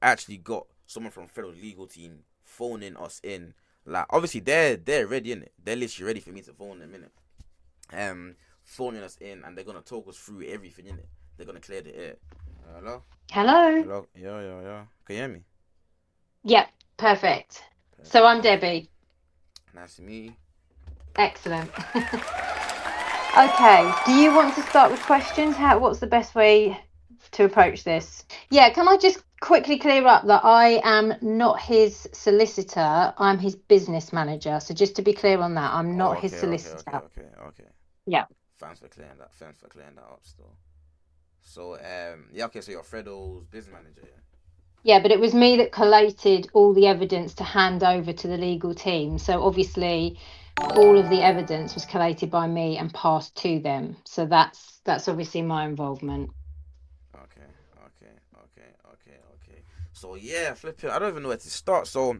actually got someone from Fredo's legal team phoning us in. Like, obviously they're ready, innit? They're literally ready for me to phone them, innit? Phoning us in, and they're gonna talk us through everything, innit? They're gonna clear the air. Hello? Hello. Hello? Yo. Can you hear me? Yep, perfect. So Perfect, I'm perfect. Debbie. Nice to meet you. Excellent. Okay, do you want to start with questions? What's the best way to approach this? Yeah, can I just quickly clear up that I am not his solicitor, I'm his business manager. So just to be clear on that, I'm Oh, not his solicitor. okay. Yeah. Thanks for clearing that. Thanks for clearing that up still. So, yeah, okay, so you're Fredo's business manager, yeah? Yeah, but it was me that collated all the evidence to hand over to the legal team. So obviously all of the evidence was collated by me and passed to them. So that's obviously my involvement. Okay. So, yeah, flip it. I don't even know where to start. So,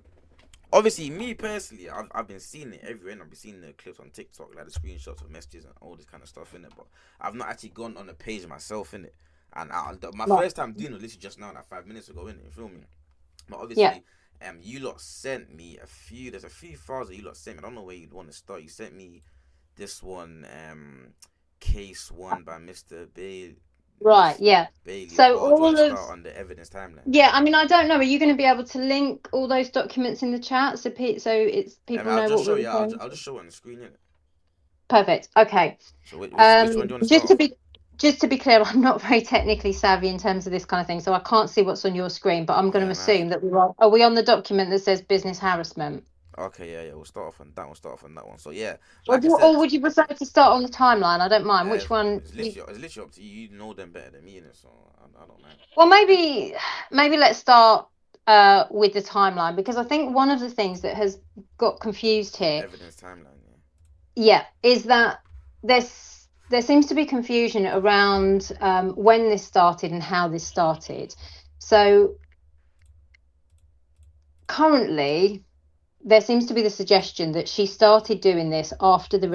obviously, me personally, I've been seeing it everywhere, and I've been seeing the clips on TikTok, like the screenshots of messages and all this kind of stuff in it. But I've not actually gone on the page myself in it. And my Right. first time doing it, literally just now, like 5 minutes ago, in it, you feel me? But Yeah. obviously, you lot sent me a few. There's a few files that you lot sent me. I don't know where you'd want to start. You sent me this one, case one by Right. Mr. Yeah. Bailey. So Or do you want all to of start on the evidence timeline? yeah, I mean, I don't know. Are you going to be able to link all those documents in the chat so so it's people I'll know just what show we're you. referring I'll to? just show it on the screen, innit? Perfect. Okay. So which one do you want to start Just to off with? be clear, I'm not very technically savvy in terms of this kind of thing, so I can't see what's on your screen. But I'm going to Yeah, nice. assume that are we on the document that says business harassment, Okay, yeah. We'll start off on that one. Start off on that one. So yeah, like I said, or would you prefer to start on the timeline? I don't mind. Which one? it's literally up to you. You know them better than me, innit? So I don't mind. Well, maybe let's start with the timeline because I think one of the things that has got confused The here, evidence timeline. Yeah. yeah, is that there seems to be confusion around when this started and how this started. So currently, there seems to be the suggestion that she started doing this after the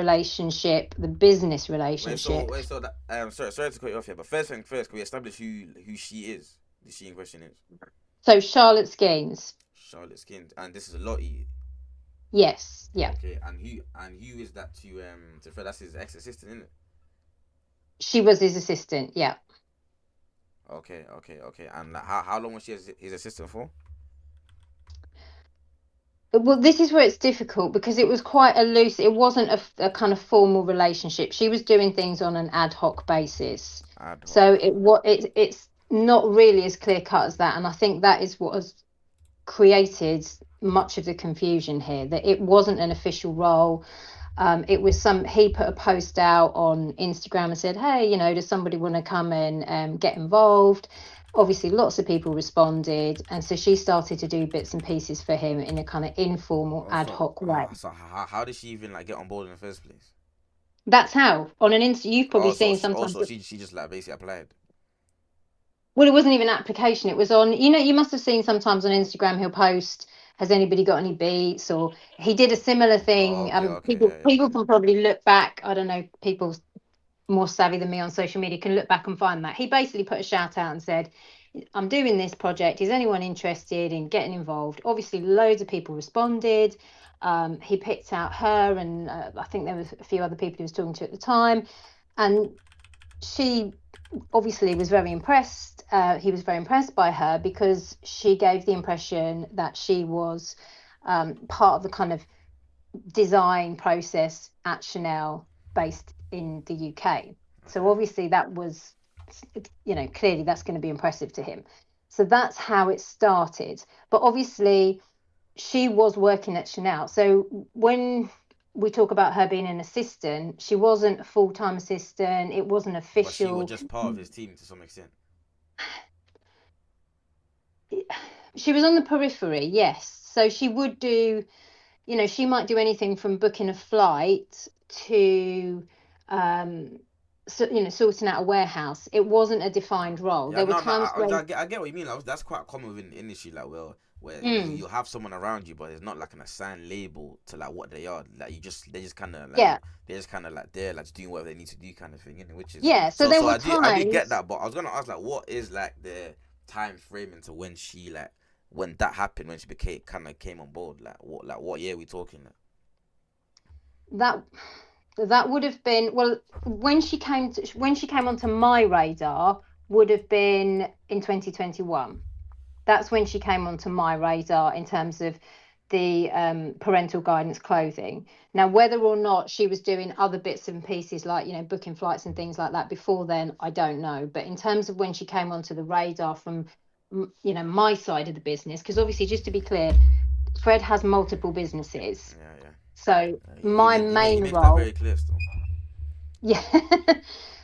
business relationship. Wait. So that sorry to cut you off here, but first thing first, can we establish who she is? The she in question is So Charlotte Skeens, Charlotte Skins, and this is Lottie. yes, yeah, Okay, and who is that to Fred? That's his ex assistant, isn't it? she was his assistant, yeah. Okay. And like, how long was she his assistant for? Well, this is where it's difficult because it was quite a loose, it wasn't a kind of formal relationship. She was doing things on an ad hoc basis. Ad So hoc. it's not really as clear cut as that. And I think that is what has created much of the confusion here, that it wasn't an official role. It was he put a post out on Instagram and said, hey, does somebody want to come and get involved? Obviously, lots of people responded. And so she started to do bits and pieces for him in a kind of informal, ad Also, hoc way. how did she even like get on board in the first place? That's how, on an you've probably Also, seen sometimes. she just like basically applied. Well, it wasn't even an application. It was on, you must have seen sometimes on Instagram, he'll post, has anybody got any beats? Or he did a similar Oh, thing. okay, People can probably look back. I don't know, people more savvy than me on social media can look back and find that. He basically put a shout out and said, I'm doing this project. Is anyone interested in getting involved? Obviously, loads of people responded. He picked out her, and I think there was a few other people he was talking to at the time. And she obviously was very impressed. He was very impressed by her because she gave the impression that she was part of the kind of design process at Chanel based in the UK. So okay. obviously that was, clearly that's going to be impressive to him. So that's how it started. But obviously she was working at Chanel. So when we talk about her being an assistant, she wasn't a full-time assistant. It wasn't But she was official. just part of his team to some extent. She was on the periphery, yes. So she would do, she might do anything from booking a flight to, so, sorting out a warehouse. It wasn't a defined role. Yeah, There were no, times when, I get what you mean. Like, that's quite common within the industry, like, well, where mm, you have someone around you, but it's not like an assigned label to like what they are. Like they just kind of like yeah, they're just kind of like they're like just doing whatever they need to do, kind of thing. You know, which is yeah. So so there so were I did get times, that, but I was gonna ask like what is like the time frame into when she like when that happened, when she became kind of came on board? What year are we talking? That that would have been, well, when she came onto my radar would have been in 2021. That's when she came onto my radar in terms of the parental guidance clothing. Now, whether or not she was doing other bits and pieces like, booking flights and things like that before then, I don't know. But in terms of when she came onto the radar from, my side of the business, because obviously, just to be clear, Fred has multiple businesses. Yeah, yeah. So He my he main makes that role, very clear still. yeah.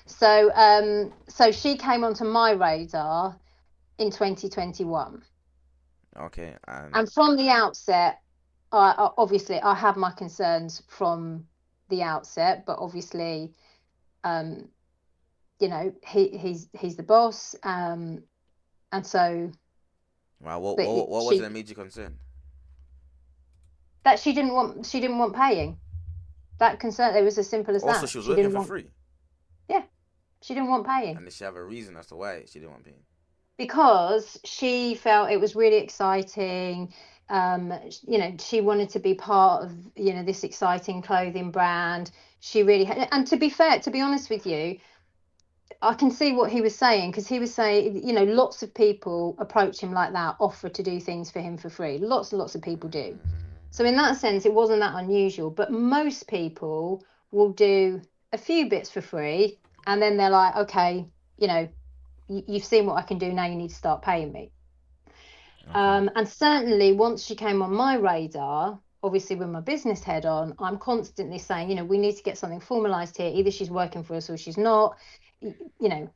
So she came onto my radar in 2021. Okay, And from the outset, obviously I had my concerns from the outset, but obviously, um, he's the boss, and so, wow. but What was it that made you concerned? that she didn't want paying. That concern, it was as simple as Also, that. she was She working didn't for want, free, yeah, she didn't want paying. and did she have a reason as to why she didn't want paying? Because she felt it was really exciting. She wanted to be part of, this exciting clothing brand. She really had, and to be fair, to be honest with you, I can see what he was saying, because he was saying, lots of people approach him like that, offer to do things for him for free. Lots and lots of people do. So in that sense, it wasn't that unusual. But most people will do a few bits for free, and then they're like, okay, you've seen what I can do, now you need to start paying me. Okay. And certainly once she came on my radar, obviously with my business head on, I'm constantly saying, we need to get something formalized here. Either she's working for us or she's not. It Yeah,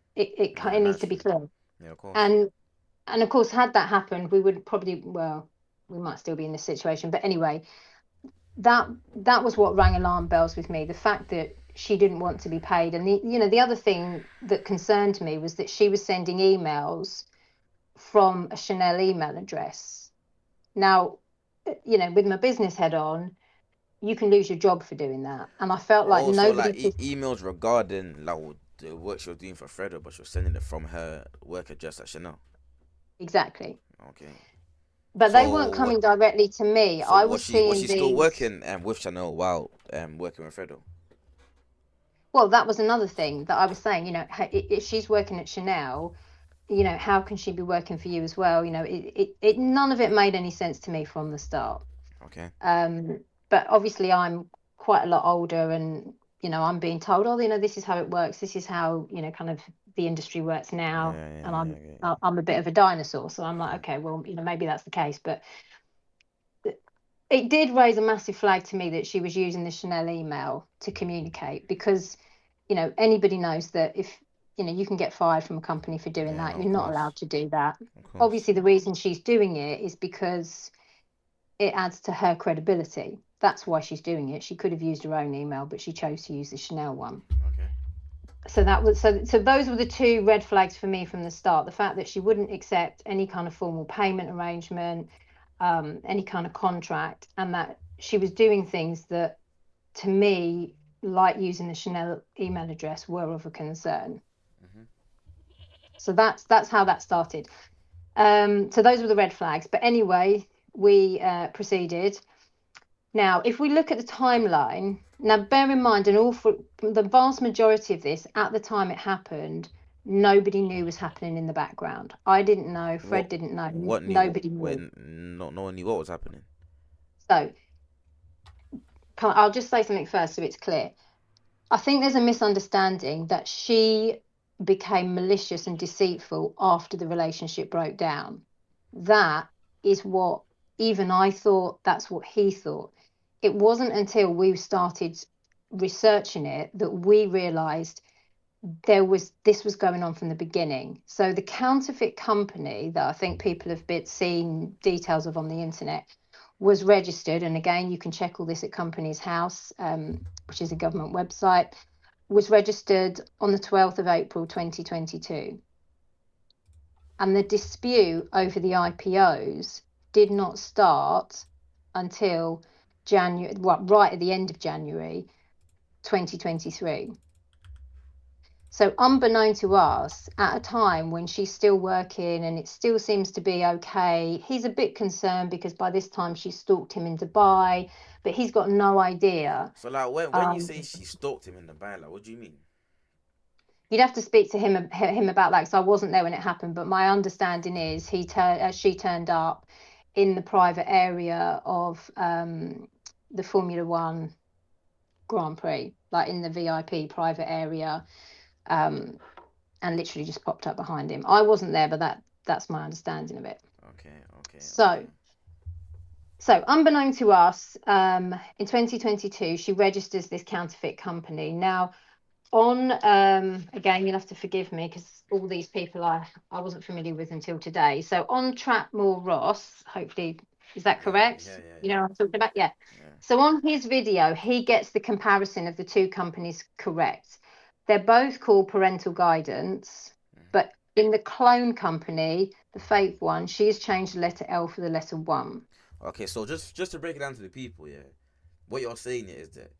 kind of needs to be naturally. clear. Yeah, of course. And of course, had that happened, we would probably, well, we might still be in this situation. But anyway, that was what rang alarm bells with me. The fact that she didn't want to be paid. And the other thing that concerned me was that she was sending emails from a Chanel email address. Now, with my business head on, you can lose your job for doing that. And I felt like Also, like nobody could. emails regarding the work she was doing for Fredo, but she was sending it from her work address at Chanel. Exactly. Okay. But they So weren't what? coming directly to me. So I was was seeing she still these. working with Chanel while working with Fredo? Well, that was another thing that I was saying. If she's working at Chanel, how can she be working for you as well? None of it made any sense to me from the start. Okay. But obviously I'm quite a lot older, and I'm being told, oh, this is how it works, this is how, kind of the industry works now. Yeah, And yeah, I'm yeah, yeah. I'm a bit of a dinosaur, so I'm like, Okay. okay, well, maybe that's the case. But it did raise a massive flag to me that she was using the Chanel email to communicate, because anybody knows that if you can get fired from a company for doing Yeah, that. no, You're of not course, allowed to do that. of course. Obviously the reason she's doing it is because it adds to her credibility. That's why she's doing it. She could have used her own email, but she chose to use the Chanel one. Okay. So that was so those were the two red flags for me from the start. The fact that she wouldn't accept any kind of formal payment arrangement, any kind of contract, and that she was doing things that, to me, like using the Chanel email address, were of a concern. Hmm. So that's how that started. So those were the red flags. But anyway, we proceeded. Now, if we look at the timeline, now bear in mind, the vast majority of this at the time it happened, nobody knew was happening in the background. I didn't know, What? Fred didn't know, What knew? nobody knew. When no one knew what was happening. So I'll just say something first so it's clear. I think there's a misunderstanding that she became malicious and deceitful after the relationship broke down. That is what even I thought, that's what he thought. It wasn't until we started researching it that we realized this was going on from the beginning. So the counterfeit company that I think people have seen details of on the internet was registered, and again you can check all this at Companies House, which is a government website, was registered on the 12th of April 2022. And the dispute over the IPOs did not start until right at the end of January 2023. So, unbeknown to us, at a time when she's still working and it still seems to be okay, he's a bit concerned because by this time she stalked him in Dubai, but he's got no idea. So like when you Um, say she stalked him in the bar, like what do you mean? You'd have to speak to him about that because I wasn't there when it happened. But my understanding is she turned up in the private area of the Formula One Grand Prix, like in the VIP private area, um, and literally just popped up behind him. I wasn't there, but that's my understanding of it. Okay, okay, So, okay. unbeknown to us, in 2022, she registers this counterfeit company. Now, on again, you'll have to forgive me because all these people I wasn't familiar with until today. So on Trapmore Ross, hopefully, is that Yeah, correct? yeah, yeah, You yeah, know what I'm talking about? Yeah. yeah. So on his video, he gets the comparison of the two companies correct. They're both called parental guidance, but in the clone company, the fake one, she has changed the letter L for the letter one. Okay, so just to break it down to the people, yeah, what you're saying is that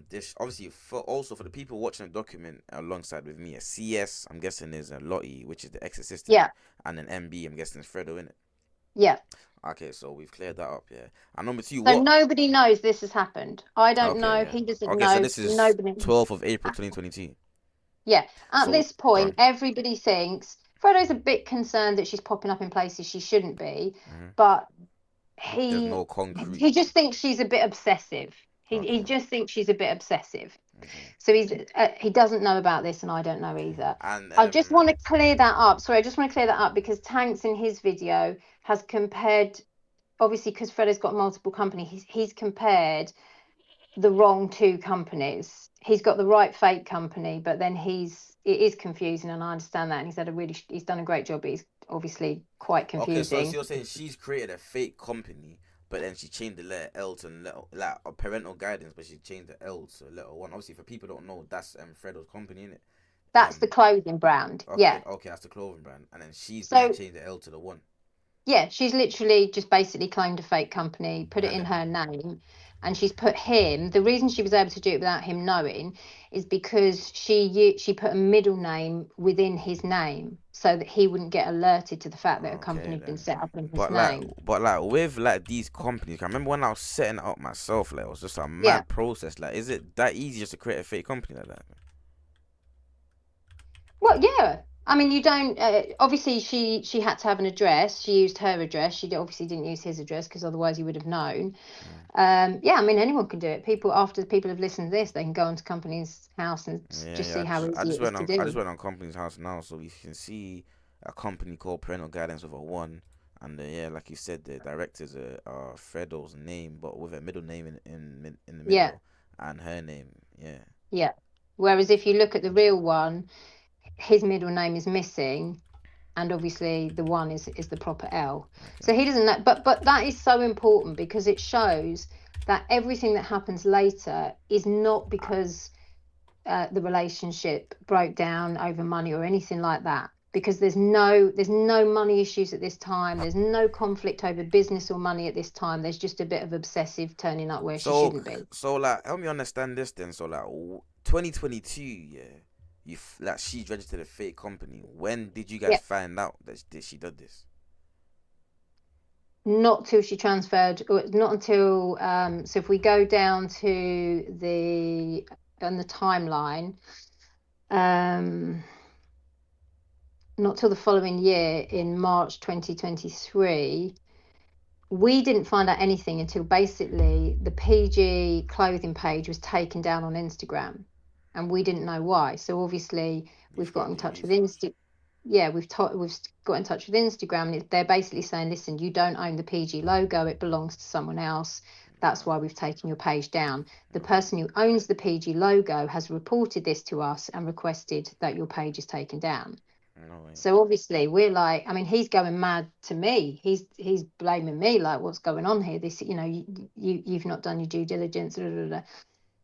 this obviously for also for the people watching the document alongside with me, a CS I'm guessing is a Lottie, which is the ex assistant, Yeah, and an MB I'm guessing is Fredo in it. yeah. Okay, so we've cleared that up, yeah. And number two, So what? nobody knows this has happened. I don't Okay, know. yeah. He doesn't Okay, so know. this is Nobody. 12th of April 2022. Yeah. At So this gone. point, everybody thinks Frodo's a bit concerned that she's popping up in places she shouldn't be, Hmm. but There's he no concrete. he just thinks she's a bit obsessive. He Okay, just thinks she's a bit obsessive. okay. So he doesn't know about this, and I don't know either. And I just want to clear that up. Sorry, I just want to clear that up because Tanks in his video has compared, obviously, because Frodo's got multiple companies, he's compared the wrong two companies. He's got the right fake company, but then it is confusing, and I understand that. And he's done a great job, but he's obviously quite okay, so confusing. you're saying she's created a fake company, but then she changed the letter L to letter, like a parental guidance, but she changed the L to letter one. Obviously, for people who don't know, that's Fredo's company, in it. That's the Um, clothing brand. okay, Yeah. okay, that's the clothing brand, and then she's basically So changed the L to the one, yeah, she's literally just basically claimed a fake company, put it and in then her name, and she's put him. The reason she was able to do it without him knowing is because she put a middle name within his name so that he wouldn't get alerted to the fact that a company okay had been then. set up in his But like, name. with like these companies, I remember when I was setting it up myself, like it was just a Yeah. mad process. Like, is it that easy just to create a fake company like that? Well, yeah. I mean, you don't. Obviously, she had to have an address. She used her address. Obviously didn't use his address because otherwise he would have known. Mm. Yeah, I mean, anyone can do it. After people have listened to this, they can go into company's house and Yeah, just yeah. see how I easy just it is went to on. I just do. went on company's house now, so we can see a company called Parental Guidance with a one, and yeah, like you said, the director's Fredo's name, but with a middle name in the Yeah, middle, and her name. Yeah. yeah. Whereas if you look at the real one, his middle name is missing, and obviously the one is the proper L. Okay. So he doesn't know, but that is so important because it shows that everything that happens later is not because the relationship broke down over money or anything like that. Because there's no money issues at this time. There's no conflict over business or money at this time. There's just a bit of obsessive turning up where she So shouldn't be. so like help me understand this then. So like 2022, yeah, like she registered a fake company. When did you guys Yeah. find out that she did this? Not till she transferred, or not until so if we go down to the on the timeline, um not till the following year in March 2023, we didn't find out anything until basically the PG clothing page was taken down on Instagram, and we didn't know why. So obviously You we've got start in doing touch with research. Insta. Yeah, we've got in touch with Instagram, and they're basically saying, listen, you don't own the PG logo; it belongs to someone else. That's Wow. why we've taken your page down. The Okay. person who owns the PG logo has reported this to us and requested that your page is taken down. No way. So obviously we're like, I mean, he's going mad to me. He's blaming me, like, what's going on here? This, you've not done your due diligence. Da, da, da.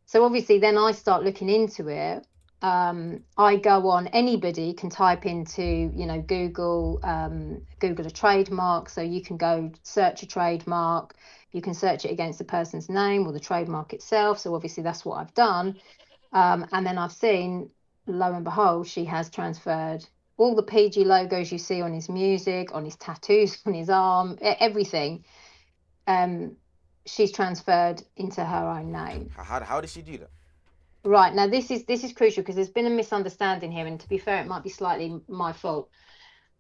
So obviously then I start looking into it. I go on, anybody can type into, Google a trademark. So you can go search a trademark. You can search it against the person's name or the trademark itself. So obviously that's what I've done. And then I've seen lo and behold, she has transferred all the PG logos you see on his music, on his tattoos, on his arm, everything. She's transferred into her own name. How did she do that? Right, now this is crucial because there's been a misunderstanding here, and to be fair, it might be slightly my fault.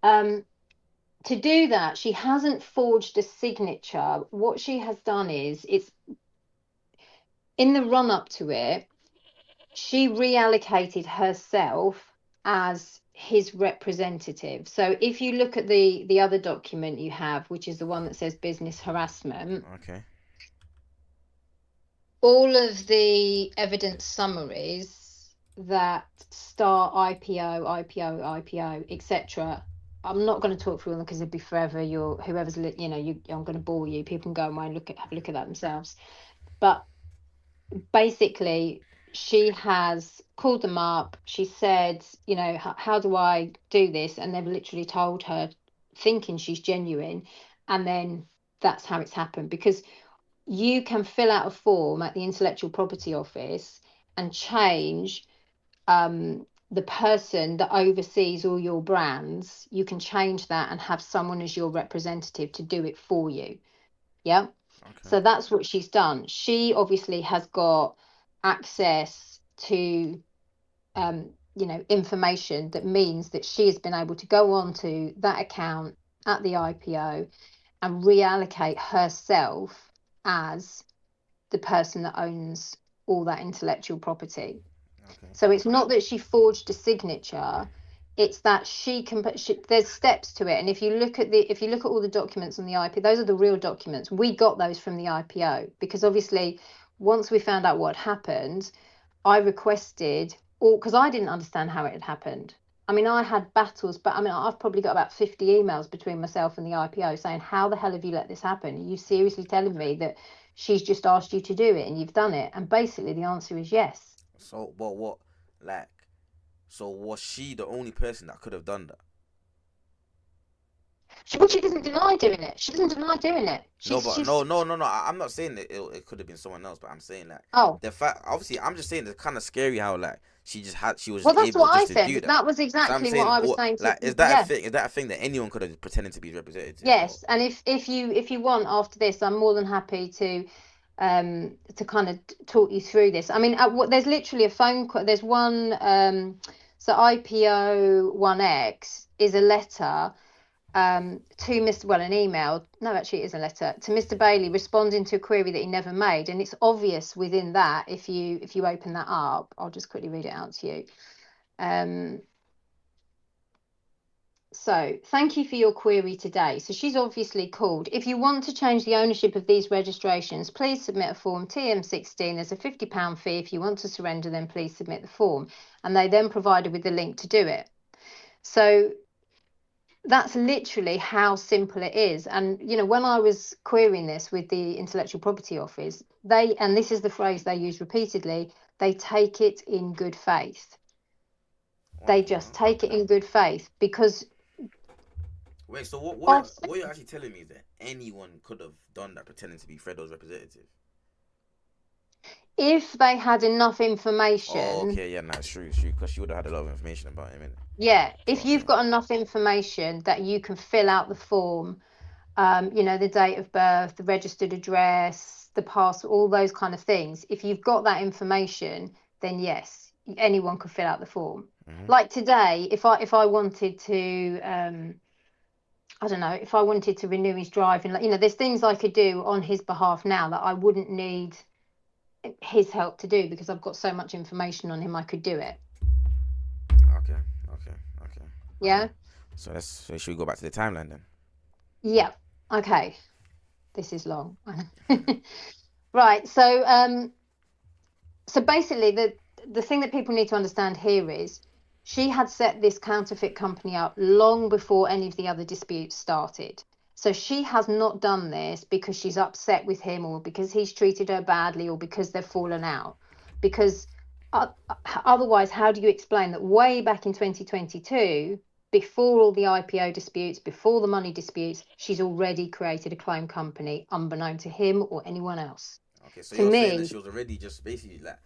To do that, she hasn't forged a signature. What she has done is, it's in the run up to it, she reallocated herself as his representative. So if you look at the other document you have, which is the one that says business harassment, Okay. all of the evidence summaries that start IPO, etc. I'm not going to talk through them because it'd be forever. Whoever's I'm going to bore you. People can go away and have a look at that themselves. But basically, she has called them up. She said, how do I do this? And they've literally told her, thinking she's genuine, and then that's how it's happened. Because you can fill out a form at the Intellectual Property Office and change the person that oversees all your brands. You can change that and have someone as your representative to do it for you. Yeah. Okay. So that's what she's done. She obviously has got access to information that means that she has been able to go on to that account at the IPO and reallocate herself as the person that owns all that intellectual property. Okay. So it's not that she forged a signature, it's that she can there's steps to it. And if you look at all the documents on the IPO, those are the real documents. We got those from the IPO because obviously once we found out what happened, I requested all, because I didn't understand how it had happened. I mean, I had battles, but I mean, I've probably got about 50 emails between myself and the IPO saying, how the hell have you let this happen? Are you seriously telling me that she's just asked you to do it and you've done it? And basically the answer is yes. So, but what, like, so was she the only person that could have done that? She doesn't deny doing it. She doesn't deny doing it. No, She's but she's no. I'm not saying that it could have been someone else, but I'm saying like Oh, the fact. Obviously, I'm just saying it's kind of scary how like she was well, just that's able what I just to do said. that. That was So I'm exactly what saying, I was what saying to, like is that a yeah. thing? Is that a thing that anyone could have pretended to be representative? Or Yes, and if you want after this, I'm more than happy to kind of talk you through this. I mean, there's literally a phone call. There's one. So IPO 1X is a letter to Mr. Well, an email. No, actually, it is a letter to Mr. Bailey responding to a query that he never made, and it's obvious within that if you open that up. I'll just quickly read it out to you. So thank you for your query today. So she's obviously called. If you want to change the ownership of these registrations, please submit a form TM16. There's a £50 fee. If you want to surrender, then please submit the form. And they then provided with the link to do it. So that's literally how simple it is. And, when I was querying this with the Intellectual Property Office, and this is the phrase they use repeatedly, they take it in good faith. They just take it in good faith because wait, so what you're actually telling me is that anyone could have done that pretending to be FREDO'S representative? if they had enough Oh, information, okay, yeah, no, it's true, because she would have had a lot of information about him, innit? yeah, That's if what I'm you've saying. got enough information that you can fill out the form, the date of birth, the registered address, the pass, all those kind of things, if you've got that information, then yes, anyone could fill out the form. Mm-hmm. Like today, if I wanted to, I don't know, if I wanted to renew his driving, there's things I could do on his behalf now that I wouldn't need his help to do because I've got so much information on him. I could do it. Okay, okay. Yeah. So should we go back to the timeline then? Yeah. Okay. This is long. Right. So basically the thing that people need to understand here is she had set this counterfeit company up long before any of the other disputes started. So she has not done this because she's upset with him or because he's treated her badly or because they've fallen out. Because otherwise, how do you explain that way back in 2022, before all the IPO disputes, before the money disputes, she's already created a clone company unbeknown to him or anyone else? Okay, so To you're saying that me, she was already just basically like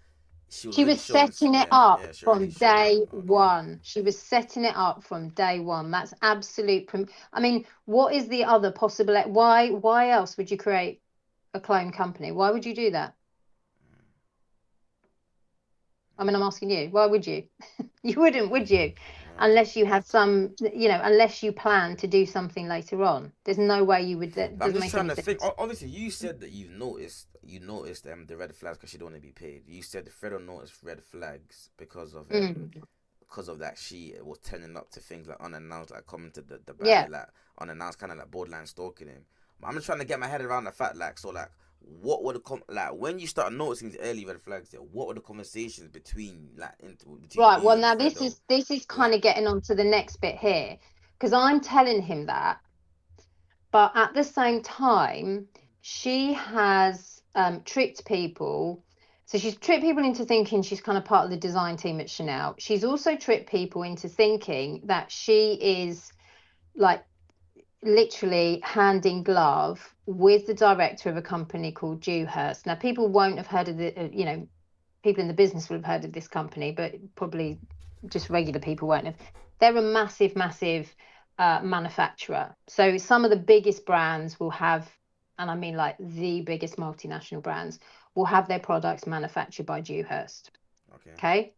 she was She already was showing. setting it Yeah, up yeah, she already from showing them. day Okay. one. She was setting it up from day one. That's absolute. I mean, what is the other possible? Why else would you create a clone company? Why would you do that? I mean, I'm asking you. Why would you? You wouldn't, would you? Okay. Unless you had some, unless you plan to do something later on. There's no way you would. That But I'm doesn't just make trying any to think. sense. Obviously, you said that you noticed the red flags because she don't want to be paid. You said the Fredo noticed red flags Mm, because of that she was turning up to things like unannounced, like coming to the yeah. like unannounced, kind of like borderline stalking him. But I'm just trying to get my head around the fact, like, so like, what were like when you start noticing these early red flags? Yeah, what were the conversations between Right. you Well, and now this Fredo? is this is kind Like, of getting on to the next bit here, because I'm telling him that. But at the same time, she has tricked people. So she's tricked people into thinking she's kind of part of the design team at Chanel. She's also tricked people into thinking that she is like literally hand in glove with the director of a company called Dewhurst. Now, people won't have heard of people in the business will have heard of this company, but probably just regular people won't have. They're a massive, massive manufacturer. So some of the biggest brands will have, and I mean like the biggest multinational brands, will have their products manufactured by Dewhurst. okay, Okay.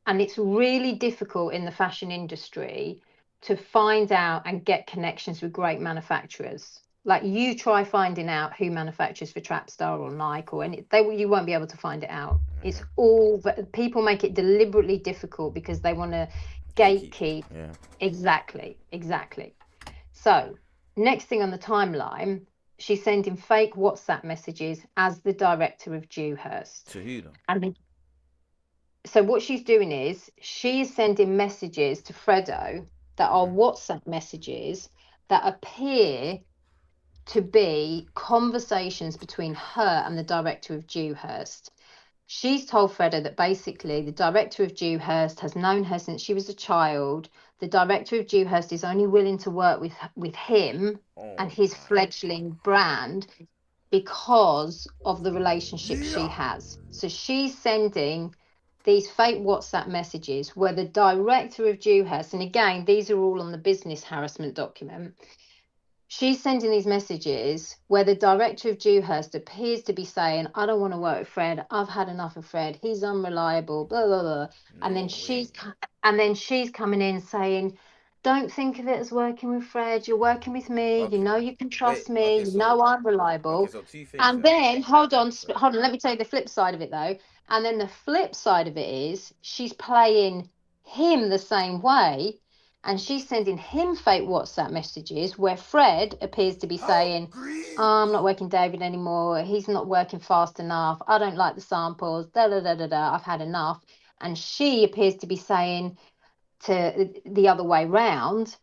And it's really difficult in the fashion industry to find out and get connections with great manufacturers. Like you try finding out who manufactures for Trapstar or Nike or any, you won't be able to find it out. It's okay, all people make it deliberately difficult because they want to gatekeep. gatekeep. Yeah. Exactly, exactly. So next thing on the timeline, she's sending fake WhatsApp messages as the director of Dewhurst. To who though? And so what she's doing is she's sending messages to Fredo that are Okay. WhatsApp messages that appear to be conversations between her and the director of Dewhurst. She's told Fredo that basically the director of Dewhurst has known her since she was a child. The director of Dewhurst is only willing to work with him and Oh his my fledgling brand because of the relationship she god. has. So she's sending these fake WhatsApp messages where the director of Dewhurst, and again, these are all on the business harassment document. She's sending these messages where the director of Dewhurst appears to be saying, I don't want to work with Fred. I've had enough of Fred. He's unreliable, blah, blah, blah. And then No way. she's coming in saying, don't think of it as working with Fred. You're working with me. You Okay. know you can Wait. trust me. Okay. You know I'm reliable. So two things. And Yeah. then Sorry. hold on. Let me tell you the flip side of it though. And then the flip side of it is she's playing him the same way, and she's sending him fake WhatsApp messages where Fred appears to be How saying, oh, I'm not greedy. working David anymore. He's not working fast enough. I don't like the samples. Da da da da da. I've had enough. And she appears to be saying to the other way round,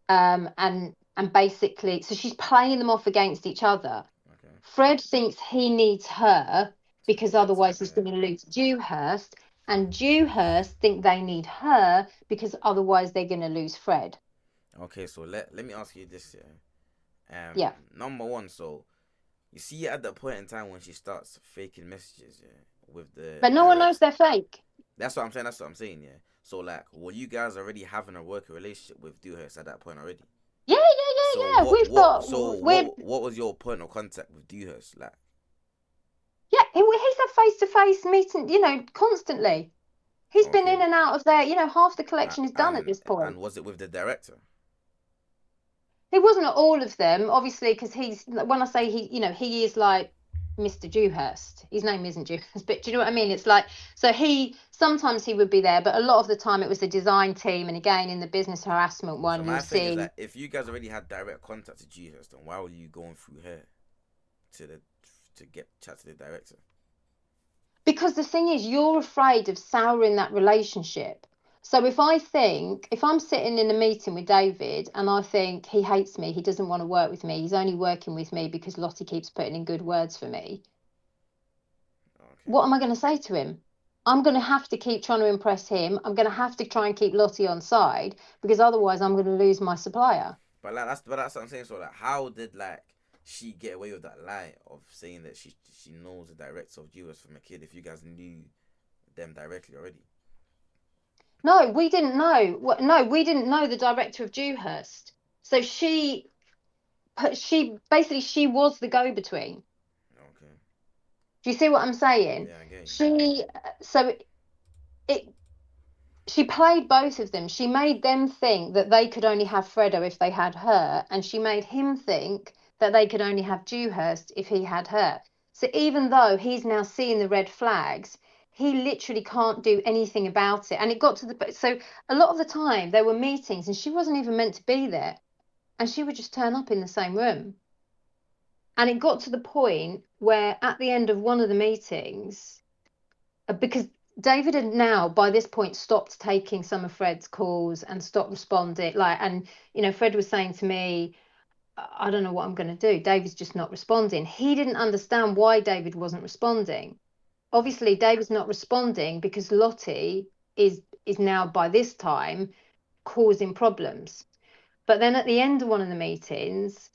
and basically, so she's playing them off against each other. Okay. Fred thinks he needs her To because get to otherwise them. he's going to Yeah. lose Dewhurst, and Dewhurst think they need her because otherwise they're going to lose Fred. Okay. So let me ask you this. Yeah. Yeah, Number one. So you see at that point in time when she starts faking messages. Yeah. With the but no one knows director. they're fake. That's what I'm saying. That's what I'm saying. Yeah. So like, were you guys already having a working relationship with Dewhurst at that point already? Yeah, yeah, So yeah, yeah. what We've what got so we're what was your point of contact with Dewhurst like? yeah. He's had face to face meeting, constantly. He's been in Okay. and out of there. Half the collection is done at And this point. was it with the director? It wasn't all of them, obviously, because he's when I say he is like Mr. Dewhurst. His name isn't Dewhurst, but do you know what I mean? It's like so he sometimes he would be there, but a lot of the time it was the design team. And again, in the business harassment So one, you'll my thing is see that if you guys already had direct contact to Dewhurst, then why were you going through her to the to get chat to the director? because the thing is, you're afraid of souring that relationship. So if I'm sitting in a meeting with David and I think he hates me, he doesn't want to work with me, he's only working with me because Lottie keeps putting in good words for me, Okay. what am I going to say to him? I'm going to have to keep trying to impress him. I'm going to have to try and keep Lottie on side because otherwise I'm going to lose my supplier. But that's what I'm saying. So like, how did like she get away with that lie of saying that she knows the director of Dewhurst from a kid if you guys knew them directly already. No, we didn't know. No, we didn't know the director of Dewhurst. So she basically she was the go-between. Okay. Do you see what I'm saying? Yeah, I get you. So it she played both of them. She made them think that they could only have Fredo if they had her, and she made him think that they could only have Dewhurst if he had her. So even though he's now seeing the red flags, he literally can't do anything about it. And it got to the so a lot of the time there were meetings and she wasn't even meant to be there, and she would just turn up in the same room. And it got to the point where at the end of one of the meetings, because David had now by this point stopped taking some of Fred's calls and stopped responding. And Fred was saying to me, I don't know what I'm going to do. David's just not responding. He didn't understand why David wasn't responding. Obviously, David's not responding because Lottie is now by this time causing problems. But then at the end of one of the meetings,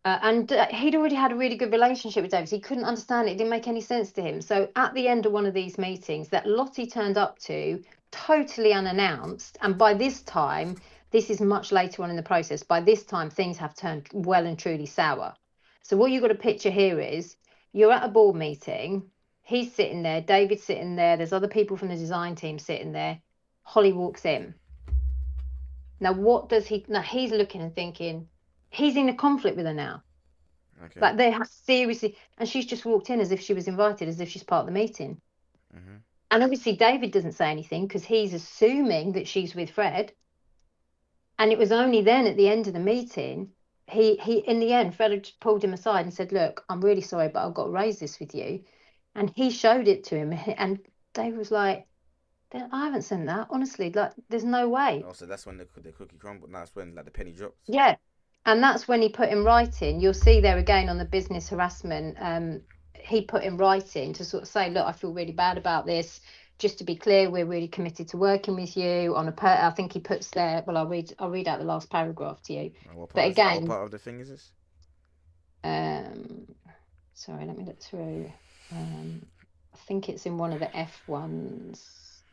and he'd already had a really good relationship with David. So he couldn't understand it. It didn't make any sense to him. So at the end of one of these meetings that Lottie turned up to, totally unannounced. And by this time, this is much later on in the process. By this time, things have turned well and truly sour. So what you've got to picture here is you're at a board meeting. He's sitting there. David's sitting there. There's other people from the design team sitting there. Holly walks in. Now, what does he? Now he's looking and thinking, he's in a conflict with her now. Okay. Like they have seriously, and she's just walked in as if she was invited, as if she's part of the meeting. Mm-hmm. And obviously David doesn't say anything because he's assuming that she's with Fred. And it was only then at the end of the meeting, he in the end, Fred had just pulled him aside and said, "Look, I'm really sorry, but I've got to raise this with you." And he showed it to him, and David was like, "I haven't sent that, honestly. Like, there's no way." Oh, so that's when the cookie crumbled. That's when like the penny drops. Yeah. And that's when he put in writing, you'll see there again on the business harassment, he put in writing to sort of say, look, I feel really bad about this. Just to be clear, we're really committed to working with you on I think he puts there, well, I'll read out the last paragraph to you. What But again, what part of the thing is this? Sorry, let me look through. I think it's in one of the F ones.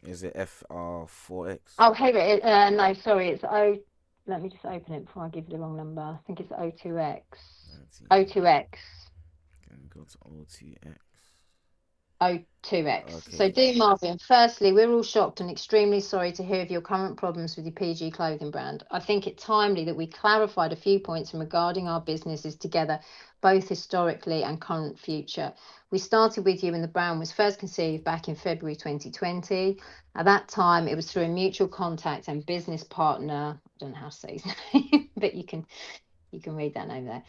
Is it FR4X? Oh, here it is. No, sorry, it's O. Let me just open it before I give you the wrong number. I think it's O2X. O2X. Can go to O2X. O2X. Okay. So, dear Marvin, firstly, we're all shocked and extremely sorry to hear of your current problems with your PG clothing brand. I think it timely that we clarified a few points regarding our businesses together, both historically and current future. We started with you when the brand was first conceived back in February 2020. At that time, it was through a mutual contact and business partner. I don't know how to say his name, but you can read that name there.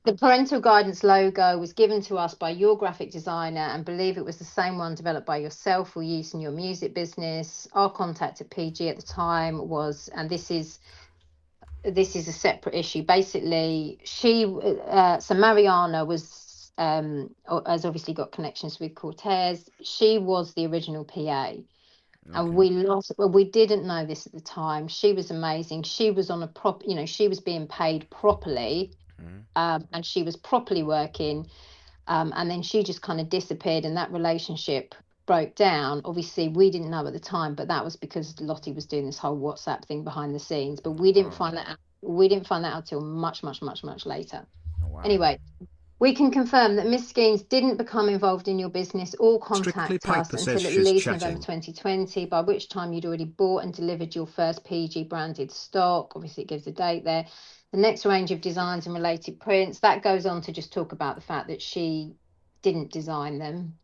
The parental guidance logo was given to us by your graphic designer, and believe it was the same one developed by yourself for use in your music business. Our contact at PG at the time was, and this is a separate issue. Basically, so Mariana has obviously got connections with Cortez. She was the original PA. And we didn't know this at the time. She was amazing. She was on she was being paid properly. And she was properly working, and then she just kind of disappeared, and that relationship broke down. Obviously, we didn't know at the time, but that was because Lottie was doing this whole WhatsApp thing behind the scenes. But we didn't find that out. We didn't find that out till much, much, much, much later. Oh, wow. Anyway, we can confirm that Miss Skeens didn't become involved in your business or contact us until at least November 2020, by which time you'd already bought and delivered your first PG branded stock. Obviously, it gives a date there. The next range of designs and related prints, that goes on to just talk about the fact that she didn't design them.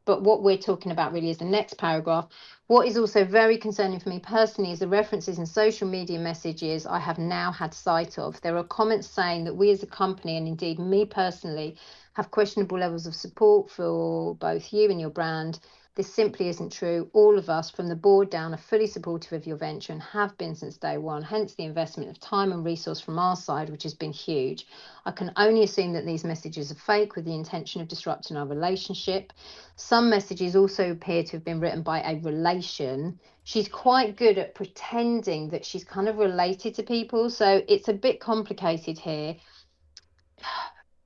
But what we're talking about really is the next paragraph. What is also very concerning for me personally is the references in social media messages I have now had sight of. There are comments saying that we as a company, and indeed me personally, have questionable levels of support for both you and your brand. This simply isn't true. All of us, from the board down, are fully supportive of your venture and have been since day one, hence the investment of time and resource from our side, which has been huge. I can only assume that these messages are fake with the intention of disrupting our relationship. Some messages also appear to have been written by a relation. She's quite good at pretending that she's kind of related to people, so it's a bit complicated here.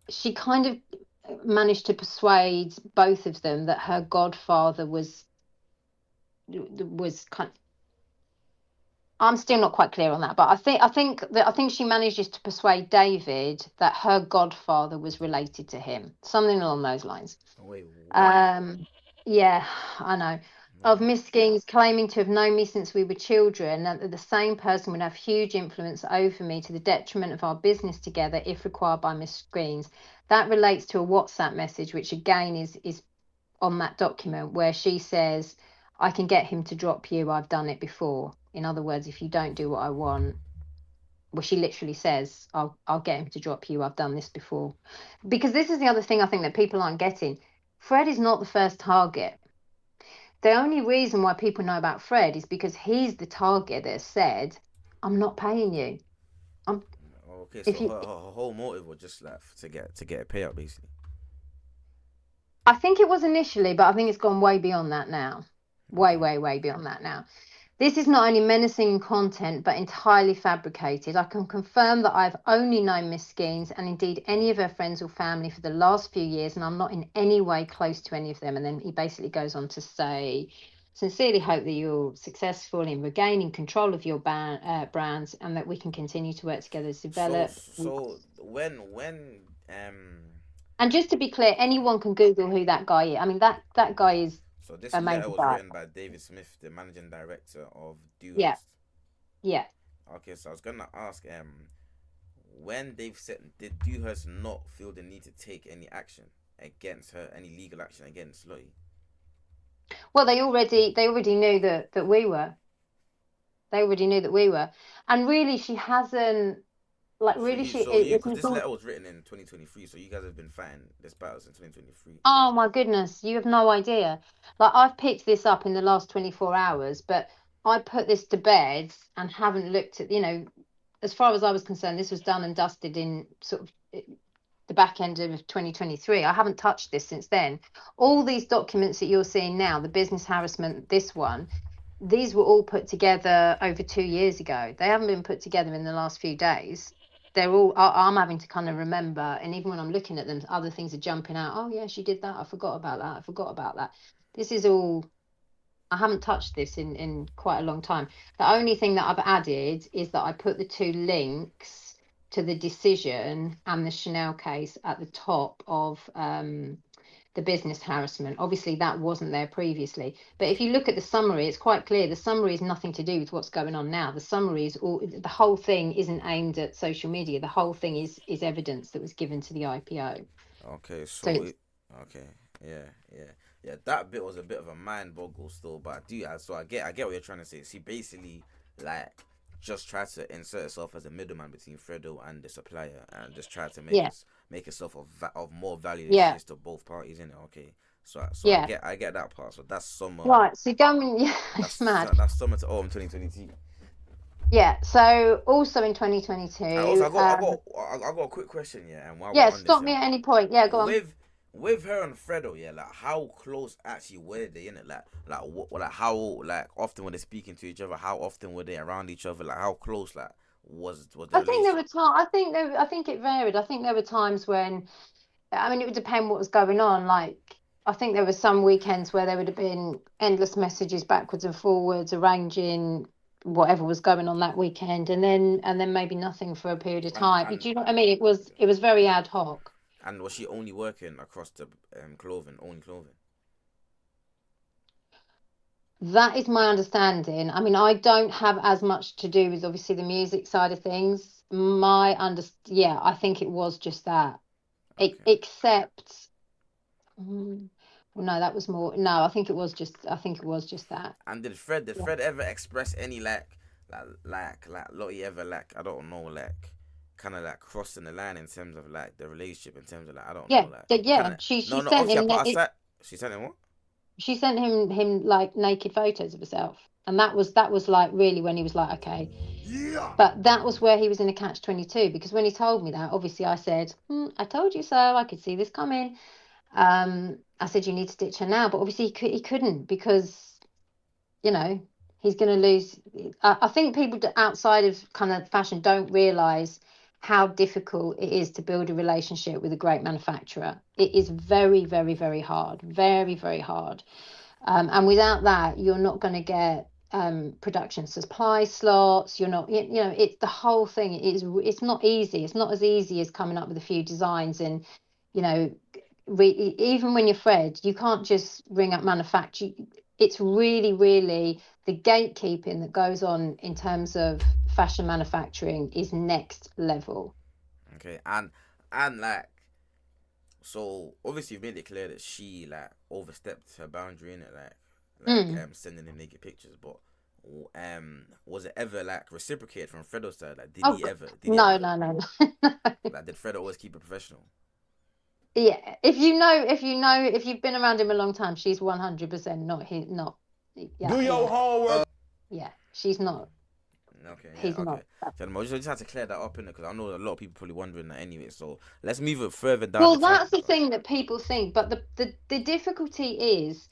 She kind of managed to persuade both of them that her godfather was kind of, I'm still not quite clear on that, but I think she manages to persuade David that her godfather was related to him, something along those lines. Wait, what? Yeah, I know. Of No. Miss Skeens claiming to have known me since we were children, and that the same person would have huge influence over me to the detriment of our business together if required by Miss Skeens. That relates to a WhatsApp message, which again is on that document where she says, I can get him to drop you. I've done it before. In other words, if you don't do what I want, well, she literally says, I'll get him to drop you. I've done this before. Because this is the other thing I think that people aren't getting. Fred is not the first target. The only reason why people know about Fred is because he's the target that said, I'm not paying you. I'm Okay, if so you her whole motive was just like to get a payout, basically. I think it was initially, but I think it's gone way beyond that now. Way, Okay. way, way beyond that now. This is not only menacing content, but entirely fabricated. I can confirm that I've only known Miss Skeens and indeed any of her friends or family for the last few years, and I'm not in any way close to any of them. And then he basically goes on to say, sincerely hope that you're successful in regaining control of your brands and that we can continue to work together to So develop. so when And just to be clear, anyone can Google who that guy is. I mean, that guy is so this a letter major was guy. written by David Smith, the managing director of Yeah, Dewhurst. yeah. Okay, so I was gonna ask when Dave said did Dewhurst not feel the need to take any action against her, any legal action against Lottie? Well, they already knew that we were. They already knew that we were. And really, she hasn't like So really you she so you because it's this all, letter was written in 2023, so you guys have been fighting this battle since 2023. oh my goodness, you have no idea. Like I've picked this up in the last 24 hours, but I put this to bed and haven't looked at, as far as I was concerned, this was done and dusted in sort of the back end of 2023. I haven't touched this since then. All these documents that you're seeing now, the business harassment, this one, these were all put together over 2 years ago. They haven't been put together in the last few days. They're all, I'm having to kind of remember. And even when I'm looking at them, other things are jumping out. Oh, yeah, she did that. I forgot about that. I forgot about that. This is all, I haven't touched this in quite a long time. The only thing that I've added is that I put the two links to the decision and the Chanel case at the top of the business harassment. Obviously, that wasn't there previously. But if you look at the summary, it's quite clear. The summary is nothing to do with what's going on now. The summary is all. The whole thing isn't aimed at social media. The whole thing is evidence that was given to the IPO. Okay, So so okay, yeah, yeah, yeah. That bit was a bit of a mind boggle still, but I get what you're trying to say. She basically like just tried to insert herself as a middleman between Fredo and the supplier, and just tried to yeah, make herself of more value than she yeah, is to both parties. In it, okay. So yeah. I get that part. So that's Right. So going, yeah, it's mad. that's summer to autumn 2022. Yeah. So also in And also, 2022, I got a quick question, yeah. And while we're yeah. on this, Stop yeah, me at any point. Yeah, go on. with her and Fredo, yeah, like how close actually were they in it? Like how like often were they speaking to each other? How often were they around each other? Like how close like was the I think there relationship? were times. I think it varied. I think there were times when, I mean, it would depend what was going on. Like, I think there were some weekends where there would have been endless messages backwards and forwards, arranging whatever was going on that weekend, and then maybe nothing for a period of And time. and Do you know what I mean? It was very ad hoc. and was she only working across the clothing, only clothing? That is my understanding. I mean, I don't have as much to do with obviously the music side of things. Yeah, I think it was just that. Okay. Except, well, no, that was more. No, I think it was just that. And did Yeah. Fred ever express any like Lottie ever like I don't know like kind of like crossing the line in terms of like the relationship in terms of like I don't know Yeah, like kind yeah. of She no sent obviously him I it, said she sent him what? She sent him like naked photos of herself, and that was like really when he was like, okay. But that was where he was in a catch-22, because when he told me that, obviously I said, I told you so. I could see this coming. I said, you need to ditch her now, but obviously he couldn't, because you know he's going to lose. I think people outside of kind of fashion don't realize how difficult it is to build a relationship with a great manufacturer. It is very, very, very hard, very, very hard. And without that, you're not going to get production supply slots. You're not, it's the whole thing. It's not easy. It's not as easy as coming up with a few designs. And, you know, even when you're Fred, you can't just ring up manufacture. It's really, really the gatekeeping that goes on in terms of fashion manufacturing is next level. Okay, and like, so obviously you've made it clear that she like overstepped her boundary in it, Mm. sending him naked pictures. But was it ever like reciprocated from Fredo's side? Like, Oh, did he no, ever no, no, no. like, did Fredo always keep it professional? Yeah, if you've been around him a long time, she's 100% not, yeah, Do your homework. yeah, she's not, Okay, yeah, he's okay. not. So I just had to clear that up in it, because I know a lot of people probably wondering that anyway. So let's move it further down the Well, time. that's the thing that people think, but the difficulty is,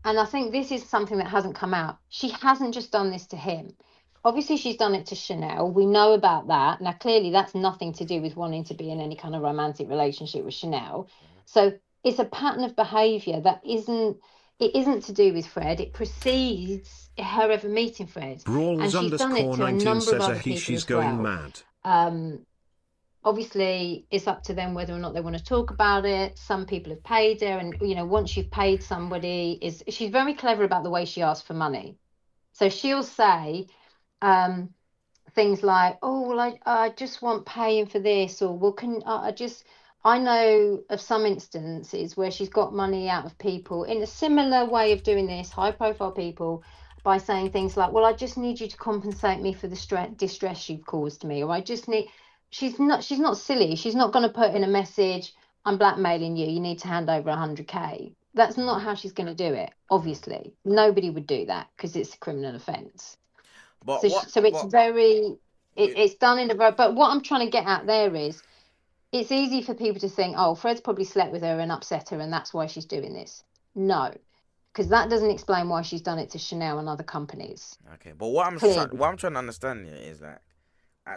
and I think this is something that hasn't come out. She hasn't just done this to him. Obviously, she's done it to Chanel. We know about that. Now, clearly, that's nothing to do with wanting to be in any kind of romantic relationship with Chanel. So it's a pattern of behaviour that isn't to do with Fred. It precedes her ever meeting Fred. And Brawls she's done it underscore to a 19 number of says a other he people she's as going well. mad. Obviously it's up to them whether or not they want to talk about it. Some people have paid her, and once you've paid somebody, she's very clever about the way she asks for money. So she'll say um things like, oh well, I just want paying for this, or well, can I just, I know of some instances where she's got money out of people in a similar way of doing this, high profile people, by saying things like, well, I just need you to compensate me for the distress you've caused me, or I just need, she's not silly. She's not going to put in a message, I'm blackmailing you, you need to hand over 100K. That's not how she's going to do it. Obviously nobody would do that because it's a criminal offence. But So, what? so it's But very, it, it's done in a very, but what I'm trying to get at there is, it's easy for people to think, oh, Fred's probably slept with her and upset her, and that's why she's doing this. No, because that doesn't explain why she's done it to Chanel and other companies. okay. But what Clearly, what I'm trying to understand here is like,